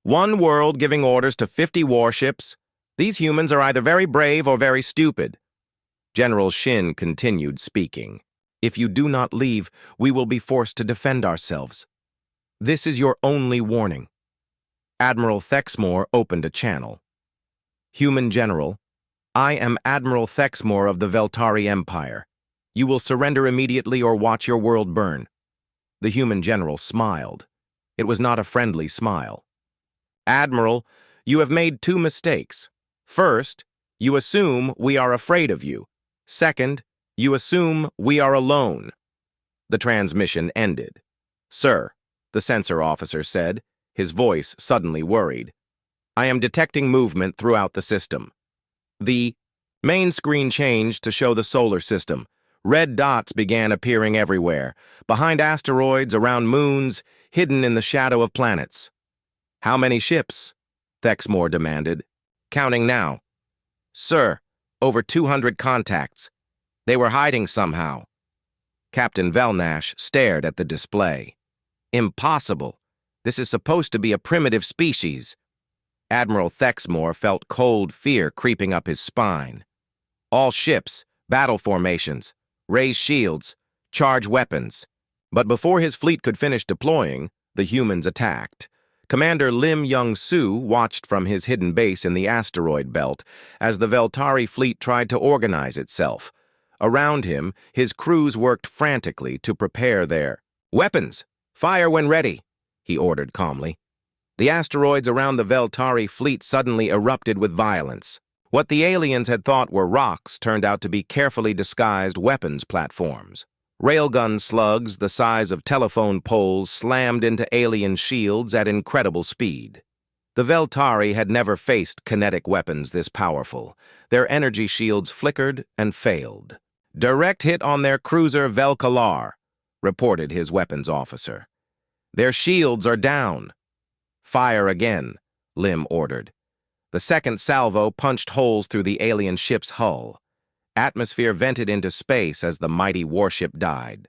"One world giving orders to 50 warships? These humans are either very brave or very stupid." General Shin continued speaking. "If you do not leave, we will be forced to defend ourselves. This is your only warning." Admiral Thexmore opened a channel. "Human General, I am Admiral Thexmore of the Veltari Empire. You will surrender immediately or watch your world burn." The human general smiled. It was not a friendly smile. "Admiral, you have made 2 mistakes. First, you assume we are afraid of you. Second, you assume we are alone." The transmission ended. "Sir," the sensor officer said, his voice suddenly worried, "I am detecting movement throughout the system." The main screen changed to show the solar system. Red dots began appearing everywhere, behind asteroids, around moons, hidden in the shadow of planets. "How many ships?" Thexmore demanded. "Counting now." "Sir, over 200 contacts. They were hiding somehow." Captain Velnash stared at the display. "Impossible. This is supposed to be a primitive species." Admiral Thexmore felt cold fear creeping up his spine. "All ships, battle formations, raise shields, charge weapons." But before his fleet could finish deploying, the humans attacked. Commander Lim Young-soo watched from his hidden base in the asteroid belt as the Veltari fleet tried to organize itself. Around him, his crews worked frantically to prepare their weapons. Fire when ready, he ordered calmly. The asteroids around the Veltari fleet suddenly erupted with violence. What the aliens had thought were rocks turned out to be carefully disguised weapons platforms. Railgun slugs the size of telephone poles slammed into alien shields at incredible speed. The Veltari had never faced kinetic weapons this powerful. Their energy shields flickered and failed. "Direct hit on their cruiser Velkalar," reported his weapons officer. "Their shields are down." "Fire again," Lim ordered. The second salvo punched holes through the alien ship's hull. Atmosphere vented into space as the mighty warship died.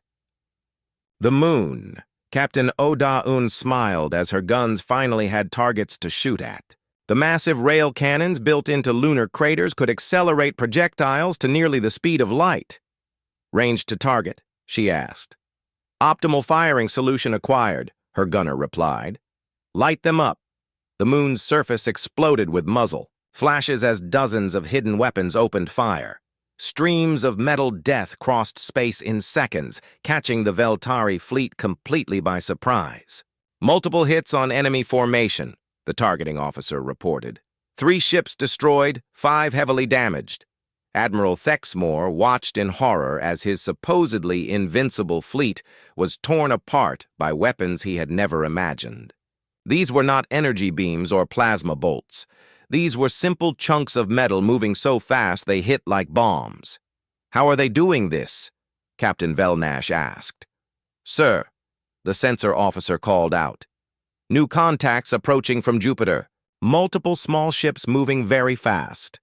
The moon. Captain Oh-Da-un smiled as her guns finally had targets to shoot at. The massive rail cannons built into lunar craters could accelerate projectiles to nearly the speed of light. "Range to target?" she asked. "Optimal firing solution acquired," her gunner replied. "Light them up." The moon's surface exploded with muzzle, flashes as dozens of hidden weapons opened fire. Streams of metal death crossed space in seconds, catching the Veltari fleet completely by surprise. "Multiple hits on enemy formation," the targeting officer reported. 3 ships destroyed, 5 heavily damaged. Admiral Thexmore watched in horror as his supposedly invincible fleet was torn apart by weapons he had never imagined. These were not energy beams or plasma bolts. These were simple chunks of metal moving so fast they hit like bombs. "How are they doing this?" Captain Velnash asked. "Sir," the sensor officer called out. "New contacts approaching from Jupiter. Multiple small ships moving very fast."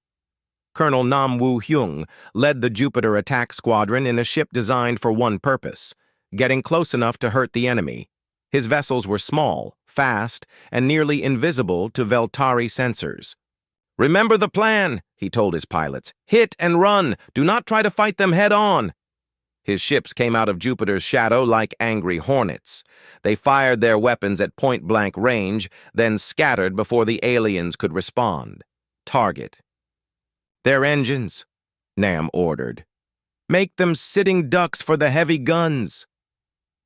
Colonel Nam Woo-hyung led the Jupiter attack squadron in a ship designed for one purpose, getting close enough to hurt the enemy. His vessels were small, fast, and nearly invisible to Veltari sensors. "Remember the plan," he told his pilots. "Hit and run. Do not try to fight them head-on." His ships came out of Jupiter's shadow like angry hornets. They fired their weapons at point-blank range, then scattered before the aliens could respond. Target. "Their engines," Nam ordered. "Make them sitting ducks for the heavy guns."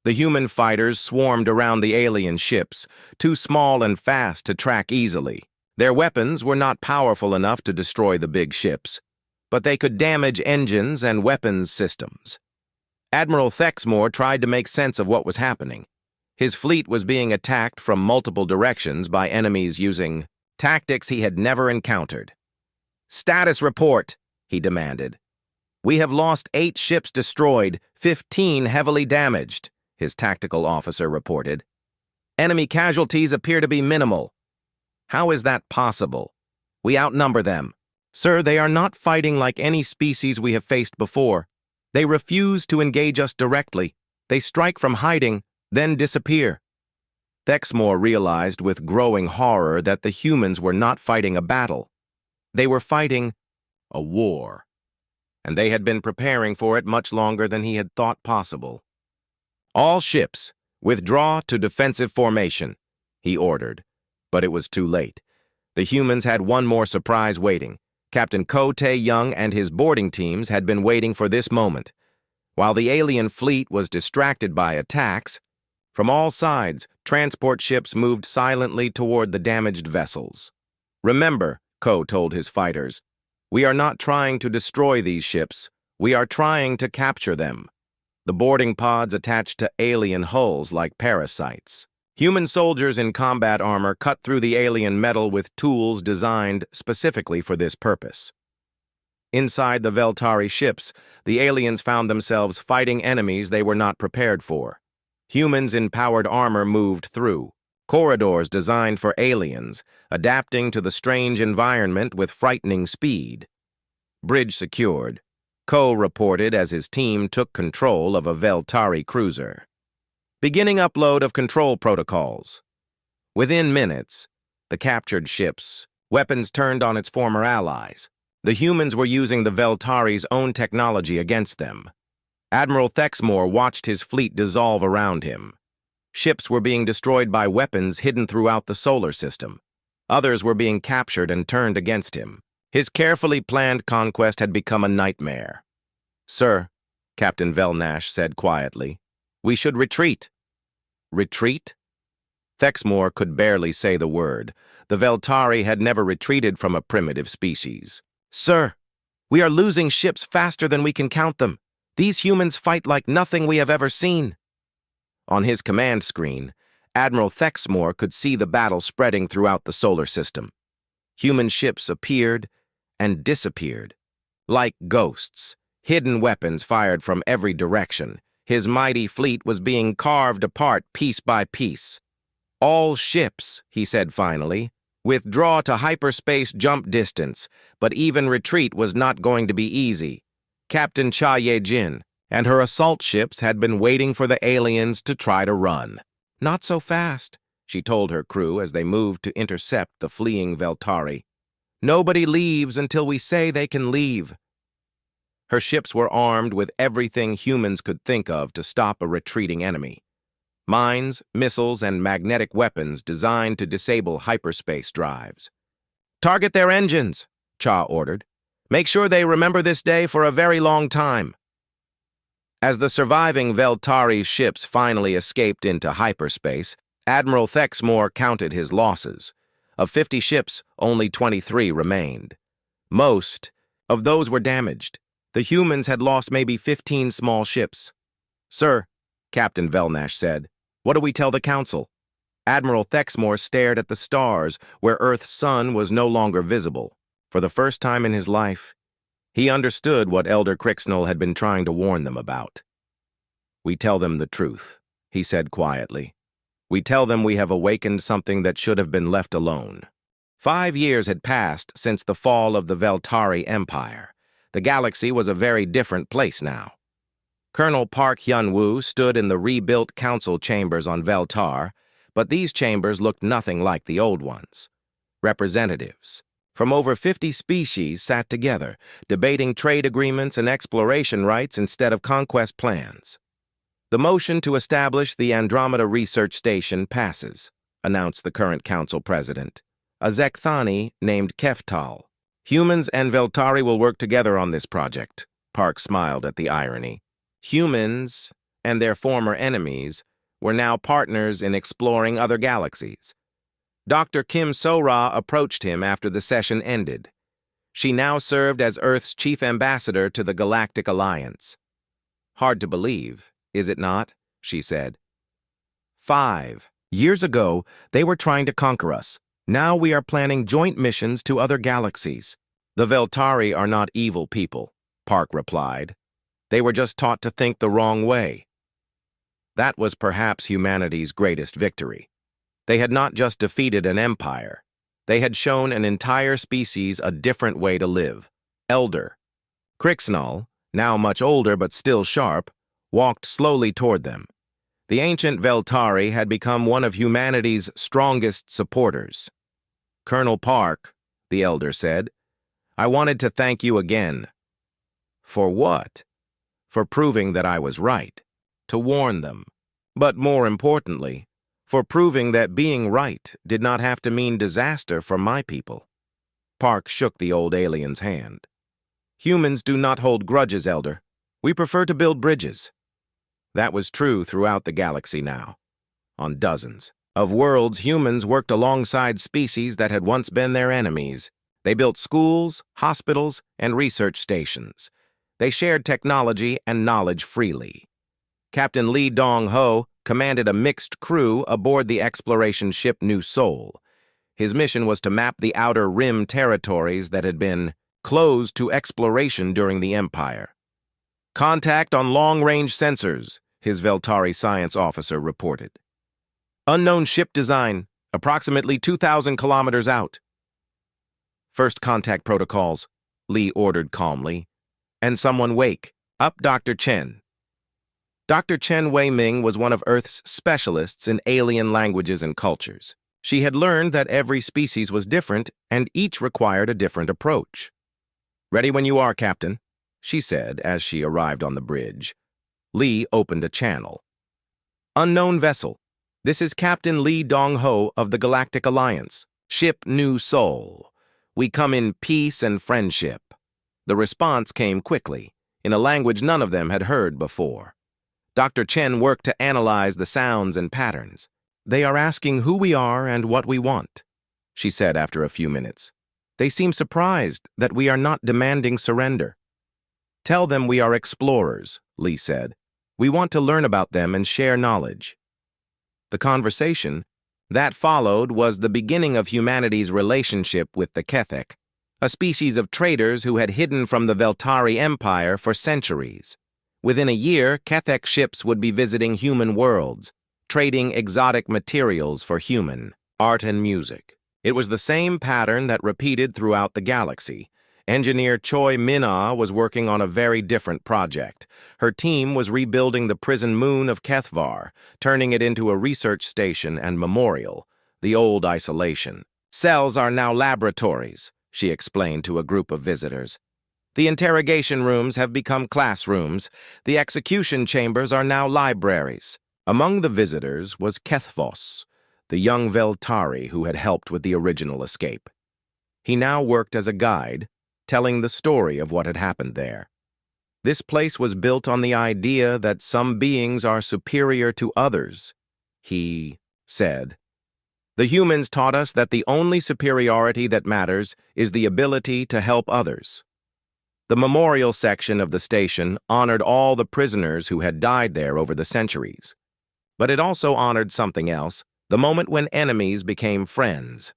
The human fighters swarmed around the alien ships, too small and fast to track easily. Their weapons were not powerful enough to destroy the big ships, but they could damage engines and weapons systems. Admiral Thexmore tried to make sense of what was happening. His fleet was being attacked from multiple directions by enemies using tactics he had never encountered. "Status report," he demanded. "We have lost 8 ships destroyed, 15 heavily damaged," his tactical officer reported. "Enemy casualties appear to be minimal." "How is that possible? We outnumber them." "Sir, they are not fighting like any species we have faced before. They refuse to engage us directly. They strike from hiding, then disappear." Thexmore realized with growing horror that the humans were not fighting a battle. They were fighting a war, and they had been preparing for it much longer than he had thought possible. "All ships, withdraw to defensive formation," he ordered, but it was too late. The humans had one more surprise waiting. Captain Ko Tae-young and his boarding teams had been waiting for this moment. While the alien fleet was distracted by attacks, from all sides, transport ships moved silently toward the damaged vessels. "Remember," Ko told his fighters, "we are not trying to destroy these ships. We are trying to capture them." The boarding pods attached to alien hulls like parasites. Human soldiers in combat armor cut through the alien metal with tools designed specifically for this purpose. Inside the Veltari ships, the aliens found themselves fighting enemies they were not prepared for. Humans in powered armor moved through corridors designed for aliens, adapting to the strange environment with frightening speed. "Bridge secured," Ko reported as his team took control of a Veltari cruiser. "Beginning upload of control protocols." Within minutes, the captured ships, weapons turned on its former allies. The humans were using the Veltari's own technology against them. Admiral Thexmore watched his fleet dissolve around him. Ships were being destroyed by weapons hidden throughout the solar system. Others were being captured and turned against him. His carefully planned conquest had become a nightmare. "Sir," Captain Velnash said quietly, "we should retreat." Retreat? Thexmore could barely say the word. The Veltari had never retreated from a primitive species. "Sir, we are losing ships faster than we can count them. These humans fight like nothing we have ever seen." On his command screen, Admiral Thexmore could see the battle spreading throughout the solar system. Human ships appeared and disappeared. Like ghosts, hidden weapons fired from every direction. His mighty fleet was being carved apart piece by piece. "All ships," he said finally, "withdraw to hyperspace jump distance," but even retreat was not going to be easy. Captain Cha Ye-jin and her assault ships had been waiting for the aliens to try to run. "Not so fast," she told her crew as they moved to intercept the fleeing Veltari. "Nobody leaves until we say they can leave." Her ships were armed with everything humans could think of to stop a retreating enemy. Mines, missiles, and magnetic weapons designed to disable hyperspace drives. "Target their engines," Cha ordered. "Make sure they remember this day for a very long time." As the surviving Veltari ships finally escaped into hyperspace, Admiral Thexmore counted his losses. Of 50 ships, only 23 remained. Most of those were damaged. The humans had lost maybe 15 small ships. "Sir," Captain Velnash said, "what do we tell the Council?" Admiral Thexmore stared at the stars, where Earth's sun was no longer visible. For the first time in his life, he understood what Elder Crixnell had been trying to warn them about. "We tell them the truth," he said quietly. "We tell them we have awakened something that should have been left alone." 5 years had passed since the fall of the Veltari Empire. The galaxy was a very different place now. Colonel Park Hyun-woo stood in the rebuilt council chambers on Veltar, but these chambers looked nothing like the old ones. Representatives from over 50 species sat together, debating trade agreements and exploration rights instead of conquest plans. "The motion to establish the Andromeda Research Station passes," announced the current council president, a Zekthani named Keftal. "Humans and Veltari will work together on this project." Park smiled at the irony. Humans and their former enemies were now partners in exploring other galaxies. Dr. Kim So-ra approached him after the session ended. She now served as Earth's chief ambassador to the Galactic Alliance. "Hard to believe, is it not?" she said. 5 years ago, they were trying to conquer us. Now we are planning joint missions to other galaxies. "The Veltari are not evil people," Park replied. "They were just taught to think the wrong way." That was perhaps humanity's greatest victory. They had not just defeated an empire. They had shown an entire species a different way to live. Elder Crixnell, now much older but still sharp, walked slowly toward them. The ancient Veltari had become one of humanity's strongest supporters. "Colonel Park," the elder said, "I wanted to thank you again." "For what?" "For proving that I was right, to warn them. But more importantly, for proving that being right did not have to mean disaster for my people." Park shook the old alien's hand. "Humans do not hold grudges, Elder. We prefer to build bridges." That was true throughout the galaxy now. On dozens of worlds, humans worked alongside species that had once been their enemies. They built schools, hospitals, and research stations. They shared technology and knowledge freely. Captain Lee Dong-ho commanded a mixed crew aboard the exploration ship New Seoul. His mission was to map the outer rim territories that had been closed to exploration during the Empire. "Contact on long-range sensors," his Veltari science officer reported. "Unknown ship design, approximately 2,000 kilometers out." "First contact protocols," Lee ordered calmly. "And someone wake. Up Dr. Chen." Dr. Chen Wei-ming was one of Earth's specialists in alien languages and cultures. She had learned that every species was different and each required a different approach. "Ready when you are, Captain," she said as she arrived on the bridge. Lee opened a channel. "Unknown vessel. This is Captain Lee Dong-ho of the Galactic Alliance. Ship New Soul. We come in peace and friendship. The response came quickly, in a language none of them had heard before. Dr. Chen worked to analyze the sounds and patterns. They are asking who we are and what we want, she said after a few minutes. They seem surprised that we are not demanding surrender. Tell them we are explorers, Lee said. We want to learn about them and share knowledge. The conversation that followed was the beginning of humanity's relationship with the Kethek, a species of traders who had hidden from the Veltari Empire for centuries. Within a year, Kethek ships would be visiting human worlds, trading exotic materials for human art and music. It was the same pattern that repeated throughout the galaxy. Engineer Choi Min-ah was working on a very different project. Her team was rebuilding the prison moon of Kethvar, turning it into a research station and memorial, the old isolation. Cells are now laboratories, she explained to a group of visitors. The interrogation rooms have become classrooms. The execution chambers are now libraries. Among the visitors was Kethvos, the young Veltari who had helped with the original escape. He now worked as a guide, telling the story of what had happened there. This place was built on the idea that some beings are superior to others, he said. The humans taught us that the only superiority that matters is the ability to help others. The memorial section of the station honored all the prisoners who had died there over the centuries. But it also honored something else, the moment when enemies became friends.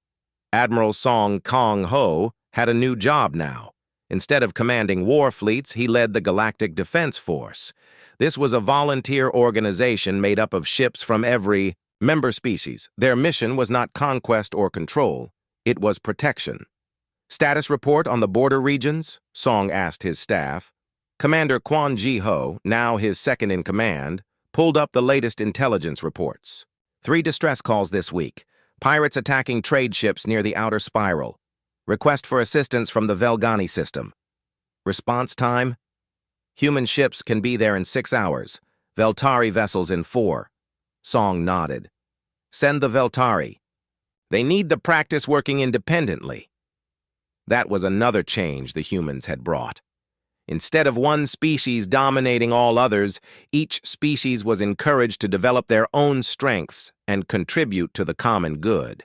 Admiral Song Kong-ho had a new job now. Instead of commanding war fleets, he led the Galactic Defense Force. This was a volunteer organization made up of ships from every member species. Their mission was not conquest or control, it was protection. Status report on the border regions? Song asked his staff. Commander Kwon Ji-ho, now his second-in-command, pulled up the latest intelligence reports. 3 distress calls this week. Pirates attacking trade ships near the outer spiral. Request for assistance from the Velgani system. Response time? Human ships can be there in 6 hours. Veltari vessels in 4. Song nodded. Send the Veltari. They need the practice working independently. That was another change the humans had brought. Instead of one species dominating all others, each species was encouraged to develop their own strengths and contribute to the common good.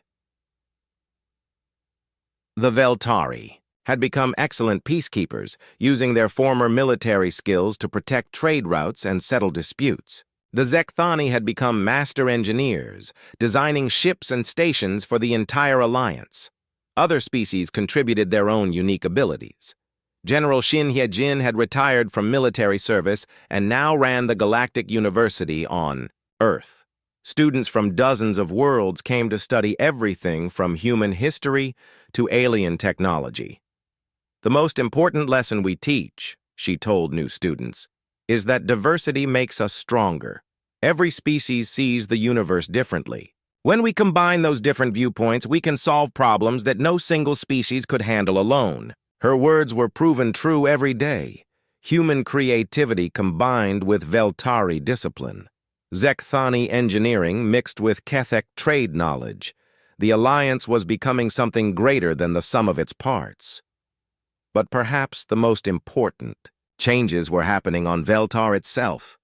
The Veltari had become excellent peacekeepers, using their former military skills to protect trade routes and settle disputes. The Zekthani had become master engineers, designing ships and stations for the entire alliance. Other species contributed their own unique abilities. General Shin Hye-jin had retired from military service and now ran the Galactic University on Earth. Students from dozens of worlds came to study everything from human history to alien technology. The most important lesson we teach, she told new students, is that diversity makes us stronger. Every species sees the universe differently. When we combine those different viewpoints, we can solve problems that no single species could handle alone. Her words were proven true every day. Human creativity combined with Veltari discipline. Zekthani engineering mixed with Kethek trade knowledge. The alliance was becoming something greater than the sum of its parts. But perhaps the most important changes were happening on Veltar itself.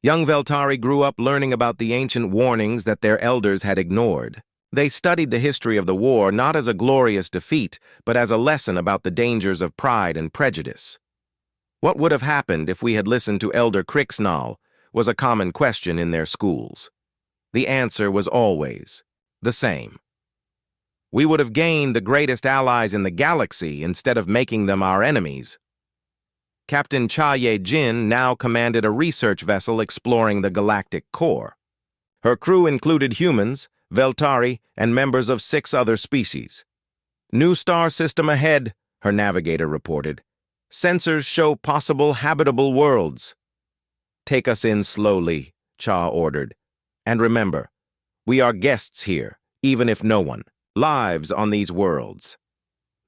Young Veltari grew up learning about the ancient warnings that their elders had ignored. They studied the history of the war not as a glorious defeat, but as a lesson about the dangers of pride and prejudice. What would have happened if we had listened to Elder Crixnall was a common question in their schools. The answer was always the same. We would have gained the greatest allies in the galaxy instead of making them our enemies. Captain Cha Ye-jin now commanded a research vessel exploring the galactic core. Her crew included humans, Veltari, and members of 6 other species. New star system ahead, her navigator reported. Sensors show possible habitable worlds. Take us in slowly, Cha ordered. And remember, we are guests here, even if no one lives on these worlds.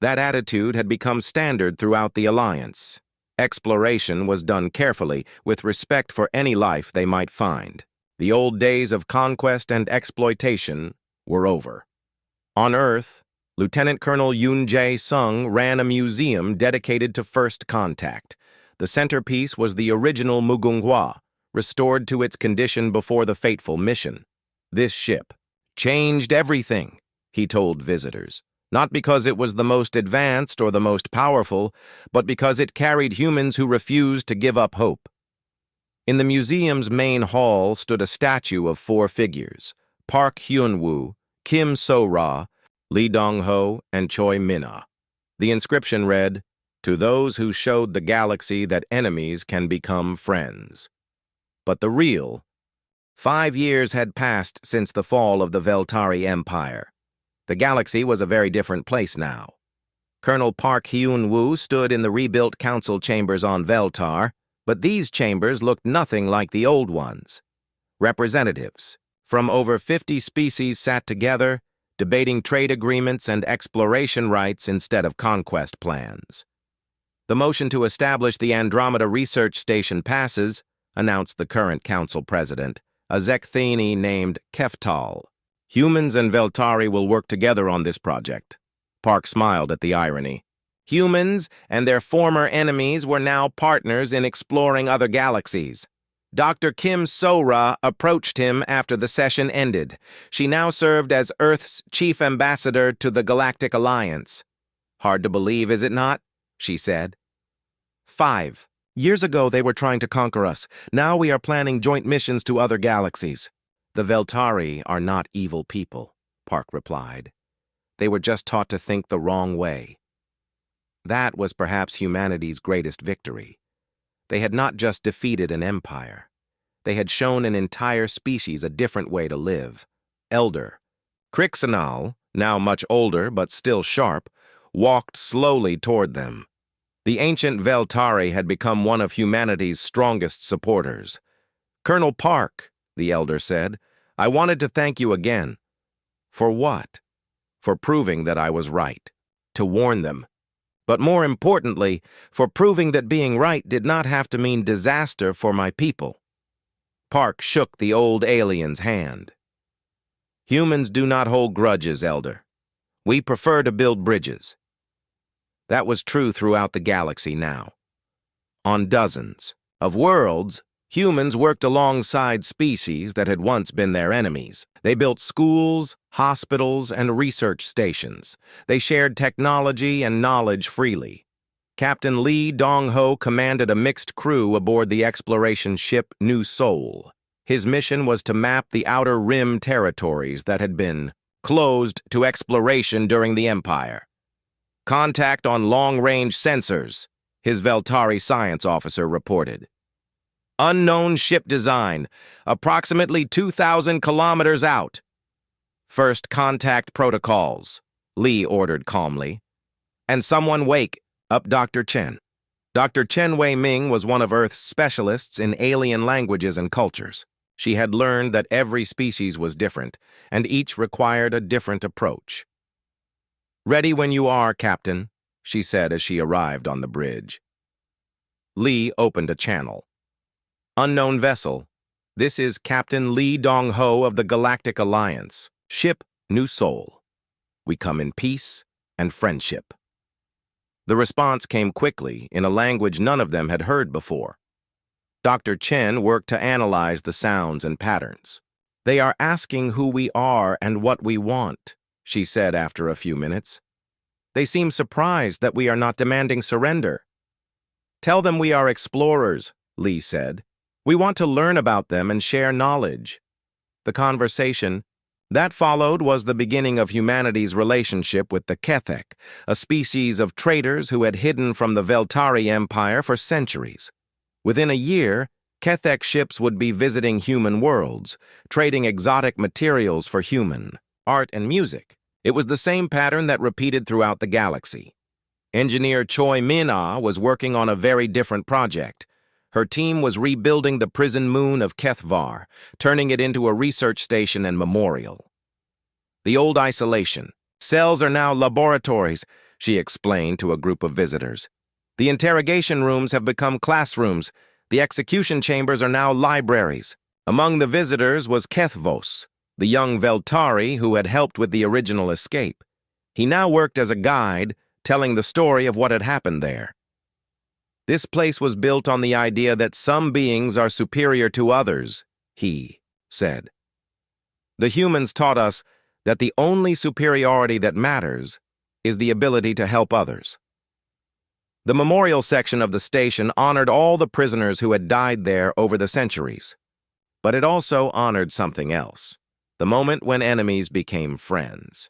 That attitude had become standard throughout the Alliance. Exploration was done carefully, with respect for any life they might find. The old days of conquest and exploitation were over. On Earth, Lieutenant Colonel Yoon Jae-sung ran a museum dedicated to first contact. The centerpiece was the original Mugunghwa, restored to its condition before the fateful mission. This ship changed everything, he told visitors, not because it was the most advanced or the most powerful, but because it carried humans who refused to give up hope. In the museum's main hall stood a statue of 4 figures: Park Hyun-woo, Kim So-ra, Lee Dong-ho, and Choi Min-ah. The inscription read, "To those who showed the galaxy that enemies can become friends." But the real 5 years had passed since the fall of the Veltari Empire. The galaxy was a very different place now. Colonel Park Hyun-woo stood in the rebuilt council chambers on Veltar, but these chambers looked nothing like the old ones. Representatives from over 50 species sat together, debating trade agreements and exploration rights instead of conquest plans. "The motion to establish the Andromeda Research Station passes," announced the current council president, a Zekthini named Keftal. "Humans and Veltari will work together on this project." Park smiled at the irony. Humans and their former enemies were now partners in exploring other galaxies. Dr. Kim So-ra approached him after the session ended. She now served as Earth's chief ambassador to the Galactic Alliance. "Hard to believe, is it not?" she said. 5 years ago they were trying to conquer us. Now we are planning joint missions to other galaxies. "The Veltari are not evil people," Park replied. "They were just taught to think the wrong way." That was perhaps humanity's greatest victory. They had not just defeated an empire. They had shown an entire species a different way to live. Elder Crixenal, now much older but still sharp, walked slowly toward them. The ancient Veltari had become one of humanity's strongest supporters. "Colonel Park," the elder said, "I wanted to thank you again." "For what?" "For proving that I was right. To warn them. But more importantly, for proving that being right did not have to mean disaster for my people." Park shook the old alien's hand. "Humans do not hold grudges, Elder. We prefer to build bridges." That was true throughout the galaxy now. On dozens of worlds, humans worked alongside species that had once been their enemies. They built schools, hospitals, and research stations. They shared technology and knowledge freely. Captain Lee Dong-ho commanded a mixed crew aboard the exploration ship New Seoul. His mission was to map the Outer Rim territories that had been closed to exploration during the Empire. "Contact on long-range sensors," his Veltari science officer reported. "Unknown ship design, approximately 2,000 kilometers out." "First contact protocols," Lee ordered calmly. "And someone wake up Dr. Chen." Dr. Chen Wei-ming was one of Earth's specialists in alien languages and cultures. She had learned that every species was different, and each required a different approach. "Ready when you are, Captain," she said as she arrived on the bridge. Lee opened a channel. "Unknown vessel. This is Captain Lee Dong-ho of the Galactic Alliance. Ship New Seoul. We come in peace and friendship." The response came quickly in a language none of them had heard before. Dr. Chen worked to analyze the sounds and patterns. "They are asking who we are and what we want," she said after a few minutes. "They seem surprised that we are not demanding surrender." "Tell them we are explorers," Lee said. "We want to learn about them and share knowledge." The conversation that followed was the beginning of humanity's relationship with the Kethek, a species of traders who had hidden from the Veltari Empire for centuries. Within a year, Kethek ships would be visiting human worlds, trading exotic materials for human art and music. It was the same pattern that repeated throughout the galaxy. Engineer Choi Min-ah was working on a very different project. Her team was rebuilding the prison moon of Kethvar, turning it into a research station and memorial. "The old isolation. Cells are now laboratories," she explained to a group of visitors. "The interrogation rooms have become classrooms. The execution chambers are now libraries." Among the visitors was Kethvos, the young Veltari who had helped with the original escape. He now worked as a guide, telling the story of what had happened there. This place was built on the idea that some beings are superior to others, he said. The humans taught us that the only superiority that matters is the ability to help others. The memorial section of the station honored all the prisoners who had died there over the centuries. But it also honored something else, the moment when enemies became friends.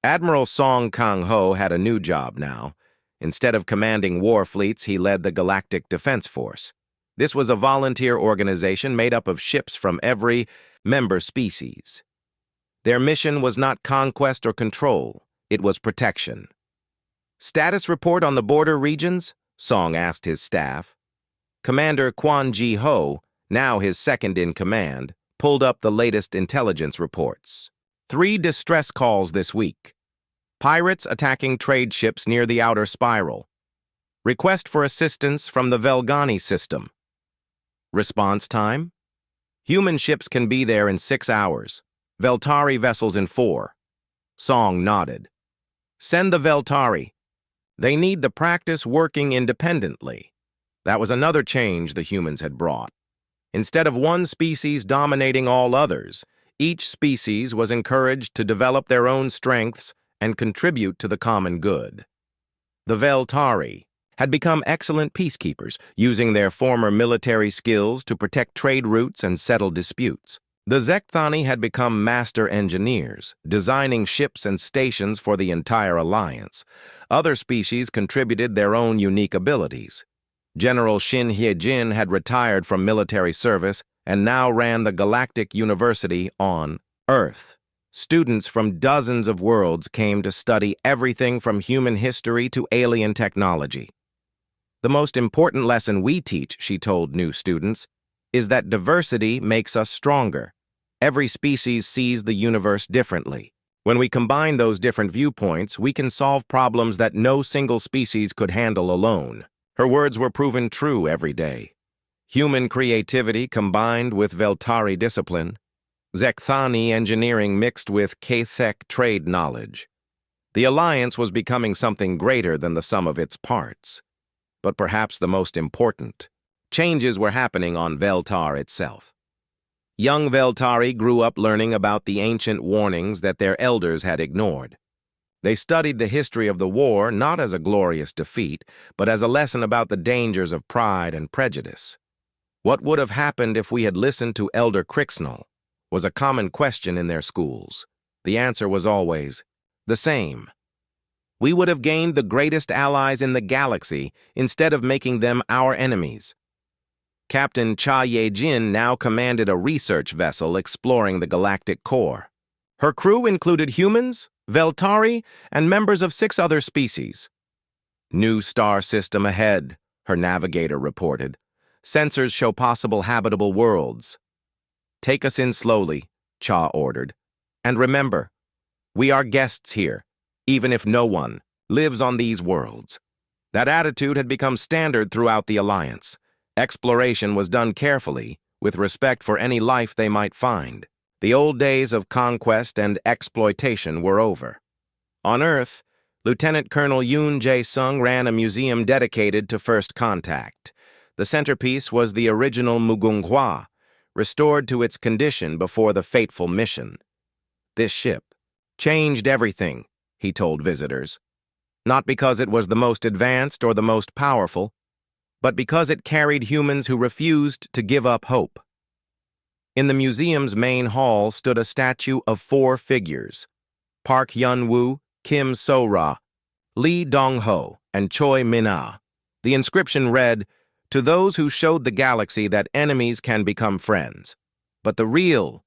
Admiral Song Kang-ho had a new job now. Instead of commanding war fleets, he led the Galactic Defense Force. This was a volunteer organization made up of ships from every member species. Their mission was not conquest or control, it was protection. Status report on the border regions? Song asked his staff. Commander Kwon Ji-ho, now his second-in-command, pulled up the latest intelligence reports. 3 distress calls this week. Pirates attacking trade ships near the outer spiral. Request for assistance from the Velgani system. Response time? Human ships can be there in 6 hours. Veltari vessels in 4. Song nodded. Send the Veltari. They need the practice working independently. That was another change the humans had brought. Instead of one species dominating all others, each species was encouraged to develop their own strengths and contribute to the common good. The Veltari had become excellent peacekeepers, using their former military skills to protect trade routes and settle disputes. The Zekthani had become master engineers, designing ships and stations for the entire alliance. Other species contributed their own unique abilities. General Shin Hye-jin had retired from military service and now ran the Galactic University on Earth. Students from dozens of worlds came to study everything from human history to alien technology. The most important lesson we teach, she told new students, is that diversity makes us stronger. Every species sees the universe differently. When we combine those different viewpoints, we can solve problems that no single species could handle alone. Her words were proven true every day. Human creativity combined with Veltari discipline, Zekthani engineering mixed with Kathek trade knowledge. The alliance was becoming something greater than the sum of its parts. But perhaps the most important, changes were happening on Veltar itself. Young Veltari grew up learning about the ancient warnings that their elders had ignored. They studied the history of the war not as a glorious defeat, but as a lesson about the dangers of pride and prejudice. What would have happened if we had listened to Elder Crixnell was a common question in their schools. The answer was always the same. We would have gained the greatest allies in the galaxy instead of making them our enemies. Captain Cha Ye-jin now commanded a research vessel exploring the galactic core. Her crew included humans, Veltari, and members of 6 other species. New star system ahead, her navigator reported. Sensors show possible habitable worlds. Take us in slowly, Cha ordered. And remember, we are guests here, even if no one lives on these worlds. That attitude had become standard throughout the Alliance. Exploration was done carefully, with respect for any life they might find. The old days of conquest and exploitation were over. On Earth, Lieutenant Colonel Yoon Jae-sung ran a museum dedicated to first contact. The centerpiece was the original Mugunghwa, restored to its condition before the fateful mission. This ship changed everything, he told visitors. Not because it was the most advanced or the most powerful, but because it carried humans who refused to give up hope. In the museum's main hall stood a statue of 4 figures: Park Hyun-woo, Kim So-ra, Lee Dong-ho, and Choi Min-ah. The inscription read, "To those who showed the galaxy that enemies can become friends. But the real